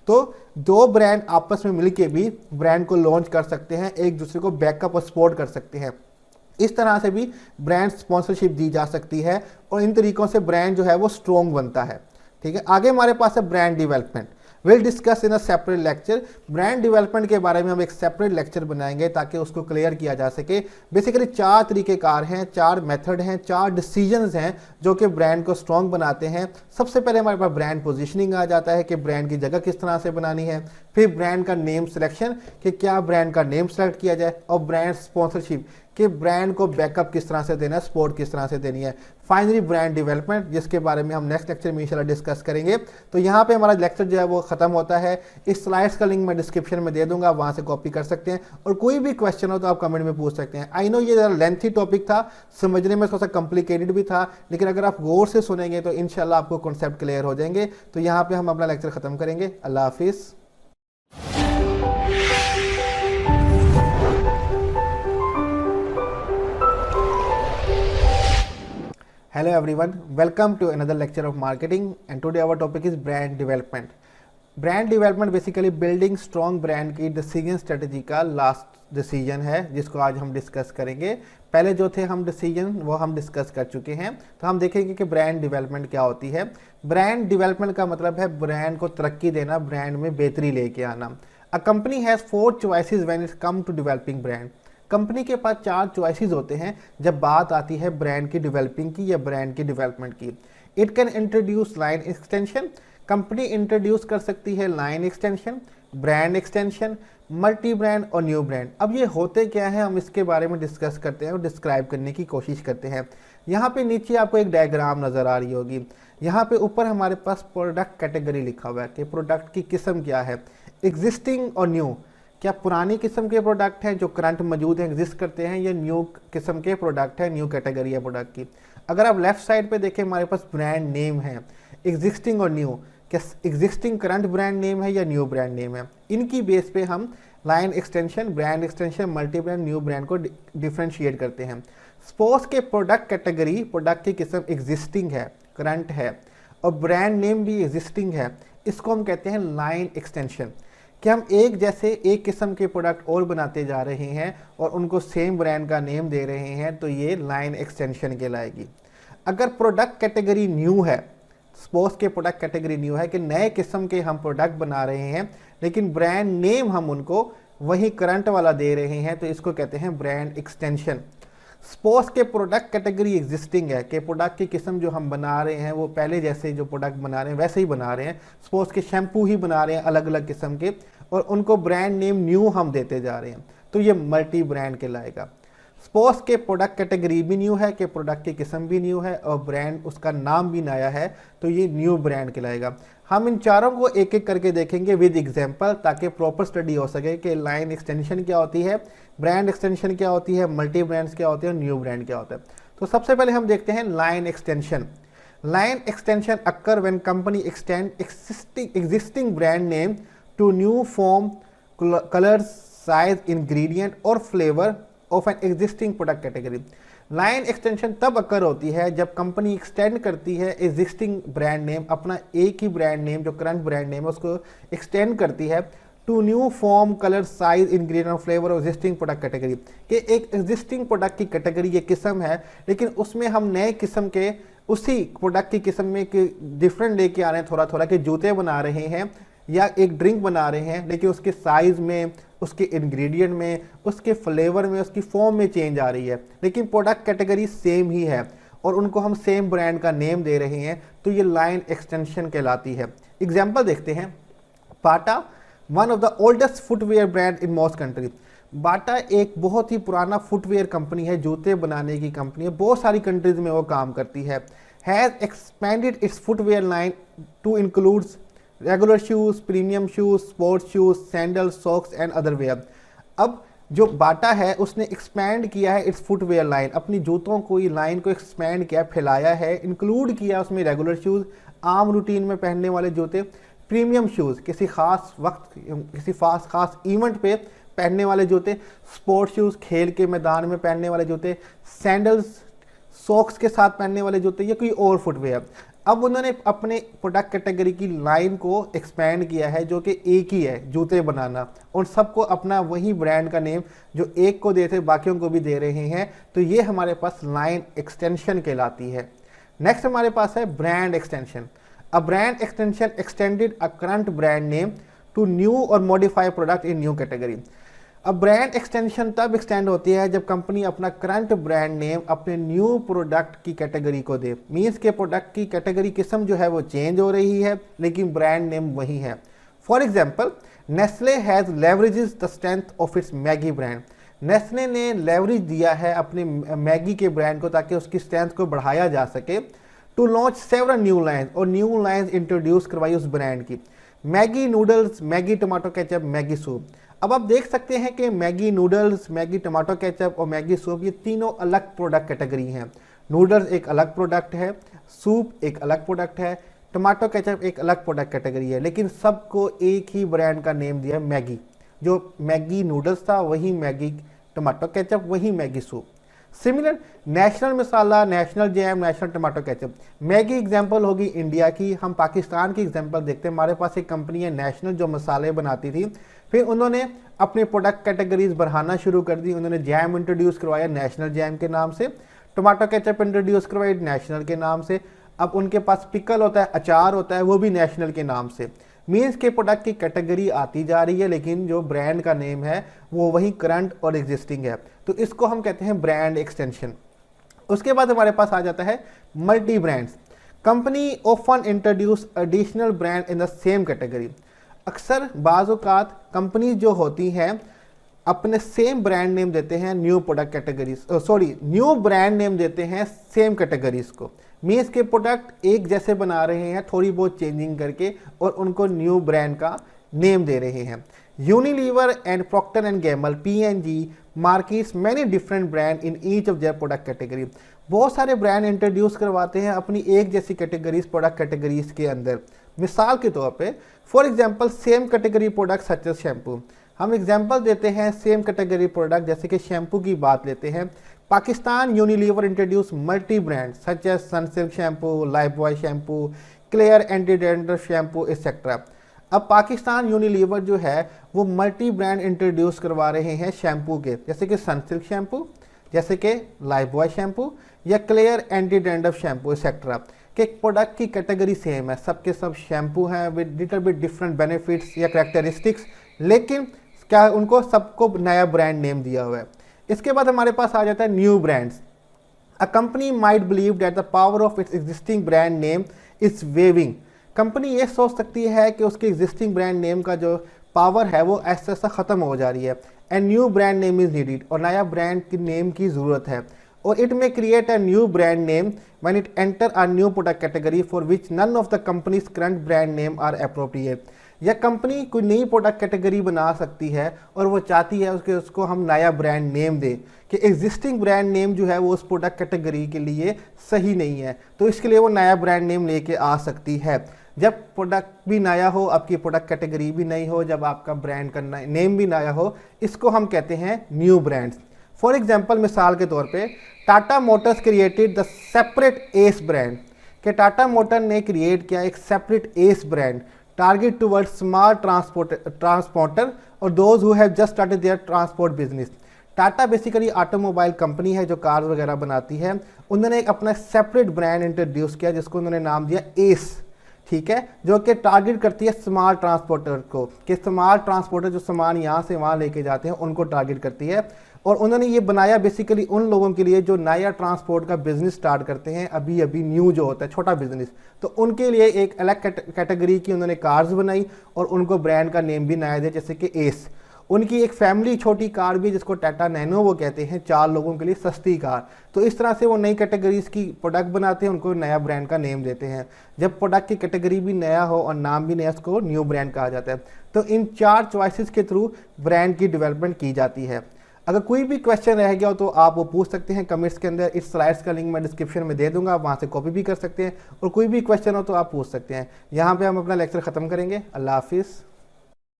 तो 2 ब्रांड आपस में मिलके भी ब्रांड को लॉन्च कर सकते हैं, एक दूसरे को बैकअप और सपोर्ट कर सकते हैं। इस तरह से भी ब्रांड स्पॉन्सरशिप दी जा सकती है और इन तरीकों से ब्रांड जो है वो स्ट्रॉन्ग बनता है। ठीक है, आगे हमारे पास है brand development. Will discuss in a separate lecture. Brand development के बारे में हम एक सेपरेट लेक्चर बनाएंगे ताकि उसको क्लियर किया जा सके। बेसिकली 4 तरीक़ेकार हैं, 4 मेथड हैं, 4 डिसीजंस हैं जो कि ब्रांड को स्ट्रॉन्ग बनाते हैं। सबसे पहले हमारे पास ब्रांड पोजीशनिंग आ जाता है कि ब्रांड की जगह किस तरह से बनानी है। फिर ब्रांड का नेम सिलेक्शन कि क्या ब्रांड का नेम सेलेक्ट किया जाए, और ब्रांड स्पॉन्सरशिप कि ब्रांड को बैकअप किस तरह से देना है, सपोर्ट किस तरह से देनी है। फाइनली ब्रांड डेवलपमेंट, जिसके बारे में हम नेक्स्ट लेक्चर में इंशाल्लाह डिस्कस करेंगे। तो यहाँ पे हमारा लेक्चर जो है वो खत्म होता है। इस स्लाइड्स का लिंक मैं डिस्क्रिप्शन में दे दूंगा, वहाँ से कॉपी कर सकते हैं, और कोई भी क्वेश्चन हो तो आप कमेंट में पूछ सकते हैं। आई नो ये ज़रा लेंथी टॉपिक था, समझने में थोड़ा सा कॉम्प्लिकेटेड भी था, लेकिन अगर आप गौर से सुनेंगे तो इंशाल्लाह आपको कॉन्सेप्ट क्लियर हो जाएंगे। तो यहाँ पे हम अपना लेक्चर खत्म करेंगे। अल्लाह हाफिज़। Hello everyone, welcome to another lecture of marketing and today our topic is brand development. Brand development basically building strong brand की डिसीजन स्ट्रेटजी का लास्ट डिसीजन है जिसको आज हम डिस्कस करेंगे। पहले जो थे हम डिसीजन वो हम डिस्कस कर चुके हैं, तो हम देखेंगे कि ब्रांड डेवलपमेंट क्या होती है। ब्रांड डेवलपमेंट का मतलब है ब्रांड को तरक्की देना, ब्रांड में बेहतरी लेके आना। A company has 4 choices when it come to developing brand. Company के पास 4 चॉइसेस होते हैं जब बात आती है ब्रांड की डेवलपिंग की या ब्रांड की डेवलपमेंट की। It can introduce line extension, company introduce कर सकती है line extension, brand extension, multi brand और न्यू ब्रांड। अब ये होते क्या है हम इसके बारे में डिस्कस करते हैं और डिस्क्राइब करने की कोशिश करते हैं। यहाँ पे नीचे आपको एक डायग्राम नज़र आ रही होगी। यहाँ पे ऊपर हमारे पास प्रोडक्ट कैटेगरी लिखा हुआ है कि प्रोडक्ट की किस्म क्या है, एग्जिस्टिंग और न्यू। क्या पुरानी किस्म के प्रोडक्ट हैं जो करंट मौजूद हैं, एग्जिस्ट करते हैं, या न्यू किस्म के प्रोडक्ट हैं, न्यू कैटेगरी है प्रोडक्ट की। अगर आप लेफ्ट साइड पे देखें हमारे पास ब्रांड नेम है एग्जिस्टिंग और न्यू। क्या एग्जिस्टिंग करंट ब्रांड नेम है या न्यू ब्रांड नेम है, इनकी बेस पे हम line extension, brand extension, multi brand, new brand को डिफ्रेंशिएट करते हैं। सपोज के प्रोडक्ट कैटेगरी, प्रोडक्ट की किस्म एग्जिस्टिंग है, करंट है और ब्रांड नेम भी एग्जिस्टिंग है, इसको हम कहते हैं लाइन एक्सटेंशन। कि हम एक जैसे एक किस्म के प्रोडक्ट और बनाते जा रहे हैं और उनको सेम ब्रांड का नेम दे रहे हैं, तो ये लाइन एक्सटेंशन कहलाएगी। अगर प्रोडक्ट कैटेगरी न्यू है, सपोज के प्रोडक्ट कैटेगरी न्यू है कि नए किस्म के हम प्रोडक्ट बना रहे हैं लेकिन ब्रांड नेम हम उनको वही करंट वाला दे रहे हैं, तो इसको कहते हैं ब्रांड एक्सटेंशन। सपोज के प्रोडक्ट कैटेगरी एग्जिस्टिंग है कि प्रोडक्ट की किस्म जो हम बना रहे हैं वो पहले जैसे जो प्रोडक्ट बना रहे हैं वैसे ही बना रहे हैं। सपोज के शैम्पू ही बना रहे हैं अलग अलग किस्म के और उनको ब्रांड नेम न्यू हम देते जा रहे हैं, तो ये मल्टी ब्रांड कहलाएगा। सपोज के प्रोडक्ट कैटेगरी भी न्यू है कि प्रोडक्ट की किस्म भी न्यू है और ब्रांड उसका नाम भी नया है, तो ये न्यू ब्रांड कहलाएगा। हम इन चारों को एक एक करके देखेंगे विद एग्जांपल, ताकि प्रॉपर स्टडी हो सके कि लाइन एक्सटेंशन क्या होती है, ब्रांड एक्सटेंशन क्या होती है, मल्टी ब्रांड्स क्या होते हैं, न्यू ब्रांड क्या होता है। तो सबसे पहले हम देखते हैं line extension. Line extension occur when company extend existing brand name to new form, colours, size, ingredient और flavour of an existing product category. Line extension तब अकर होती है जब कंपनी एक्सटेंड करती है एग्जिस्टिंग ब्रांड नेम, अपना एक ही ब्रांड नेम जो करंट ब्रांड नेम है उसको एक्सटेंड करती है to new form, colour, size, ingredient और flavour of existing product category. कि एक एग्जिस्टिंग प्रोडक्ट की कैटेगरी ये किस्म है लेकिन उसमें हम नए किस्म के उसी प्रोडक्ट की किस्म में डिफरेंट लेके आ रहे हैं, थोड़ा थोड़ा, कि जूते बना रहे हैं या एक ड्रिंक बना रहे हैं लेकिन उसके साइज में, उसके इंग्रेडिएंट में, उसके फ्लेवर में, उसकी फॉर्म में चेंज आ रही है, लेकिन प्रोडक्ट कैटेगरी सेम ही है और उनको हम सेम ब्रांड का नेम दे रहे हैं, तो ये लाइन एक्सटेंशन कहलाती है। एग्जांपल देखते हैं। Bata, one of the oldest footwear brand in most countries. Bata एक बहुत ही पुराना फुटवेयर कंपनी है, जूते बनाने की कंपनी है, बहुत सारी कंट्रीज में वो काम करती है। Has expanded its footwear line to includes regular shoes, premium shoes, sports shoes, sandal, socks and other wear. अब जो बाटा है उसने एक्सपैंड किया है इट्स फुटवेयर लाइन, अपनी जूतों को ये लाइन को एक्सपैंड किया, फैलाया है, इंक्लूड किया उसमें रेगुलर शूज, आम रूटीन में पहनने वाले जूते, प्रीमियम शूज, किसी खास वक्त, किसी खास इवेंट पे पहनने वाले जूते, स्पोर्ट्स शूज, खेल के मैदान में पहनने वाले जूते, सैंडल्स, सॉक्स के साथ पहनने वाले जूते, या कोई और फुटवेयर। अब उन्होंने अपने प्रोडक्ट कैटेगरी की लाइन को एक्सपैंड किया है जो कि एक ही है, जूते बनाना, और सबको अपना वही ब्रांड का नेम जो एक को देते बाकियों को भी दे रहे हैं, तो ये हमारे पास लाइन एक्सटेंशन कहलाती है। नेक्स्ट हमारे पास है brand extension. A brand extension extended a current brand name to new और modify product in new category. अब ब्रांड एक्सटेंशन तब एक्सटेंड होती है जब कंपनी अपना करंट ब्रांड नेम अपने न्यू प्रोडक्ट की कैटेगरी को दे। मीन्स के प्रोडक्ट की कैटेगरी किस्म जो है वो चेंज हो रही है लेकिन ब्रांड नेम वही है। For example, Nestle has leverages the strength of its Maggi brand. Nestle ने लेवरेज दिया है अपने मैगी के ब्रांड को ताकि उसकी स्ट्रेंथ को बढ़ाया जा सके, to launch several new line, और न्यू लाइन इंट्रोड्यूस करवाई उस ब्रांड की। Maggi noodles, Maggi tomato ketchup, Maggi soup. अब आप देख सकते हैं कि Maggi noodles, Maggi tomato ketchup और मैगी सूप ये तीनों अलग प्रोडक्ट कैटेगरी हैं। नूडल्स एक अलग प्रोडक्ट है, सूप एक अलग प्रोडक्ट है, टमाटो केचप एक अलग प्रोडक्ट कैटेगरी है, लेकिन सबको एक ही ब्रांड का नेम दिया मैगी। जो मैगी नूडल्स था वही मैगी टमाटो केचप, वही Maggi soup. Similar National masala, National jam, National tomato ketchup. Maggi example होगी इंडिया की। हम पाकिस्तान की एग्जांपल देखते हैं। हमारे पास एक कंपनी है नेशनल जो मसाले बनाती थी, फिर उन्होंने अपने प्रोडक्ट कैटेगरीज बढ़ाना शुरू कर दी। उन्होंने जैम इंट्रोड्यूस करवाया नेशनल जैम के नाम से, टमाटो केचप इंट्रोड्यूस करवाई नेशनल के नाम से। अब उनके पास पिकल होता है, अचार होता है, वो भी नेशनल के नाम से। मीन्स के प्रोडक्ट की कैटेगरी आती जा रही है, लेकिन जो ब्रांड का नेम है वो वही करंट और एग्जिस्टिंग है। तो इसको हम कहते हैं ब्रांड एक्सटेंशन। उसके बाद हमारे पास आ जाता है multi brands. Company often introduce additional brand in the same category. अक्सर बाज़ औक़ात कंपनी जो होती हैं अपने सेम ब्रांड नेम देते हैं new product categories, new brand name देते हैं सेम कैटेगरीज को। मीन्स के प्रोडक्ट एक जैसे बना रहे हैं, थोड़ी बहुत चेंजिंग करके, और उनको न्यू ब्रांड का नेम दे रहे हैं। Unilever and Procter and Gamble P&G markets many different brand in each of their product category. बहुत सारे ब्रांड इंट्रोड्यूस करवाते हैं अपनी एक जैसी कैटेगरीज, प्रोडक्ट कैटेगरीज के अंदर। मिसाल के तौर पे for example same category product such as shampoo. हम एग्जांपल देते हैं सेम कैटेगरी प्रोडक्ट, जैसे कि शैम्पू की बात लेते हैं। Pakistan Unilever introduce multi brand such as Sunsilk shampoo, Lifebuoy shampoo, Clear anti dandruff shampoo etcetera. अब पाकिस्तान यूनिलीवर जो है वो मल्टी ब्रांड इंट्रोड्यूस करवा रहे हैं शैम्पू के, जैसे कि सनसिल्क शैम्पू, जैसे कि लाइफबॉय शैम्पू या clear anti dandruff shampoo etcetera. कि प्रोडक्ट की कैटेगरी सेम है, सबके सब शैम्पू हैं with little bit different benefits या कैरेक्टरिस्टिक्स, लेकिन क्या उनको सबको नया ब्रांड नेम दिया हुआ है। इसके बाद हमारे पास आ जाता है new brands. A company might believe that the power of its existing brand name is waving. Company ये सोच सकती है कि उसके एग्जिस्टिंग ब्रांड नेम का जो पावर है वो ऐसा ऐसा ख़त्म हो जा रही है, and new brand name is needed, और नया ब्रांड की नेम की ज़रूरत है। और it may create a new brand name when it enter a new product category for which none of the companies current brand name are appropriate. या company कोई नई प्रोडक्ट कैटेगरी बना सकती है और वो चाहती है उसको हम नया ब्रांड नेम दें, कि एग्जिस्टिंग ब्रांड नेम जो है वो उस प्रोडक्ट कैटेगरी के लिए सही नहीं है, तो इसके लिए वो नया ब्रांड नेम लेके आ सकती है। जब प्रोडक्ट भी नया हो, आपकी प्रोडक्ट कैटेगरी भी नई हो, जब आपका ब्रांड का नेम भी नया हो, इसको हम कहते हैं न्यू ब्रांड्स। फॉर एग्जाम्पल, मिसाल के तौर पे Tata Motors created the separate S brand, कि टाटा मोटर ने क्रिएट किया एक separate S brand target toward small transporter और those who have just started their transport business. Tata basically automobile company है जो कार वगैरह बनाती है। उन्होंने एक अपना सेपरेट ब्रांड इंट्रोड्यूस किया जिसको उन्होंने नाम दिया एस, ठीक है, जो कि टारगेट करती है स्मॉल ट्रांसपोर्टर को, कि स्मॉल ट्रांसपोर्टर जो सामान यहाँ से वहाँ लेके जाते हैं उनको टारगेट करती है। और उन्होंने ये बनाया बेसिकली उन लोगों के लिए जो नया ट्रांसपोर्ट का बिजनेस स्टार्ट करते हैं, अभी अभी न्यू जो होता है छोटा बिजनेस, तो उनके लिए एक अलग कैटेगरी की उन्होंने कार्स बनाई और उनको ब्रांड का नेम भी नया दिया, जैसे कि एस। उनकी एक फैमिली छोटी कार भी जिसको टाटा नैनो वो कहते हैं, 4 लोगों के लिए सस्ती कार। तो इस तरह से वो नई कैटेगरीज की प्रोडक्ट बनाते हैं, उनको नया ब्रांड का नेम देते हैं। जब प्रोडक्ट की कैटेगरी भी नया हो और नाम भी नया, उसको न्यू ब्रांड कहा जाता है। तो इन 4 चॉइसेस के थ्रू ब्रांड की डेवलपमेंट की जाती है। अगर कोई भी क्वेश्चन रह गया हो तो आप वो पूछ सकते हैं कमेंट्स के अंदर। इस स्लाइड्स का लिंक मैं डिस्क्रिप्शन में दे दूंगा, आप वहाँ से कॉपी भी कर सकते हैं, और कोई भी क्वेश्चन हो तो आप पूछ सकते हैं। यहाँ पे हम अपना लेक्चर ख़त्म करेंगे। अल्लाह हाफिज़।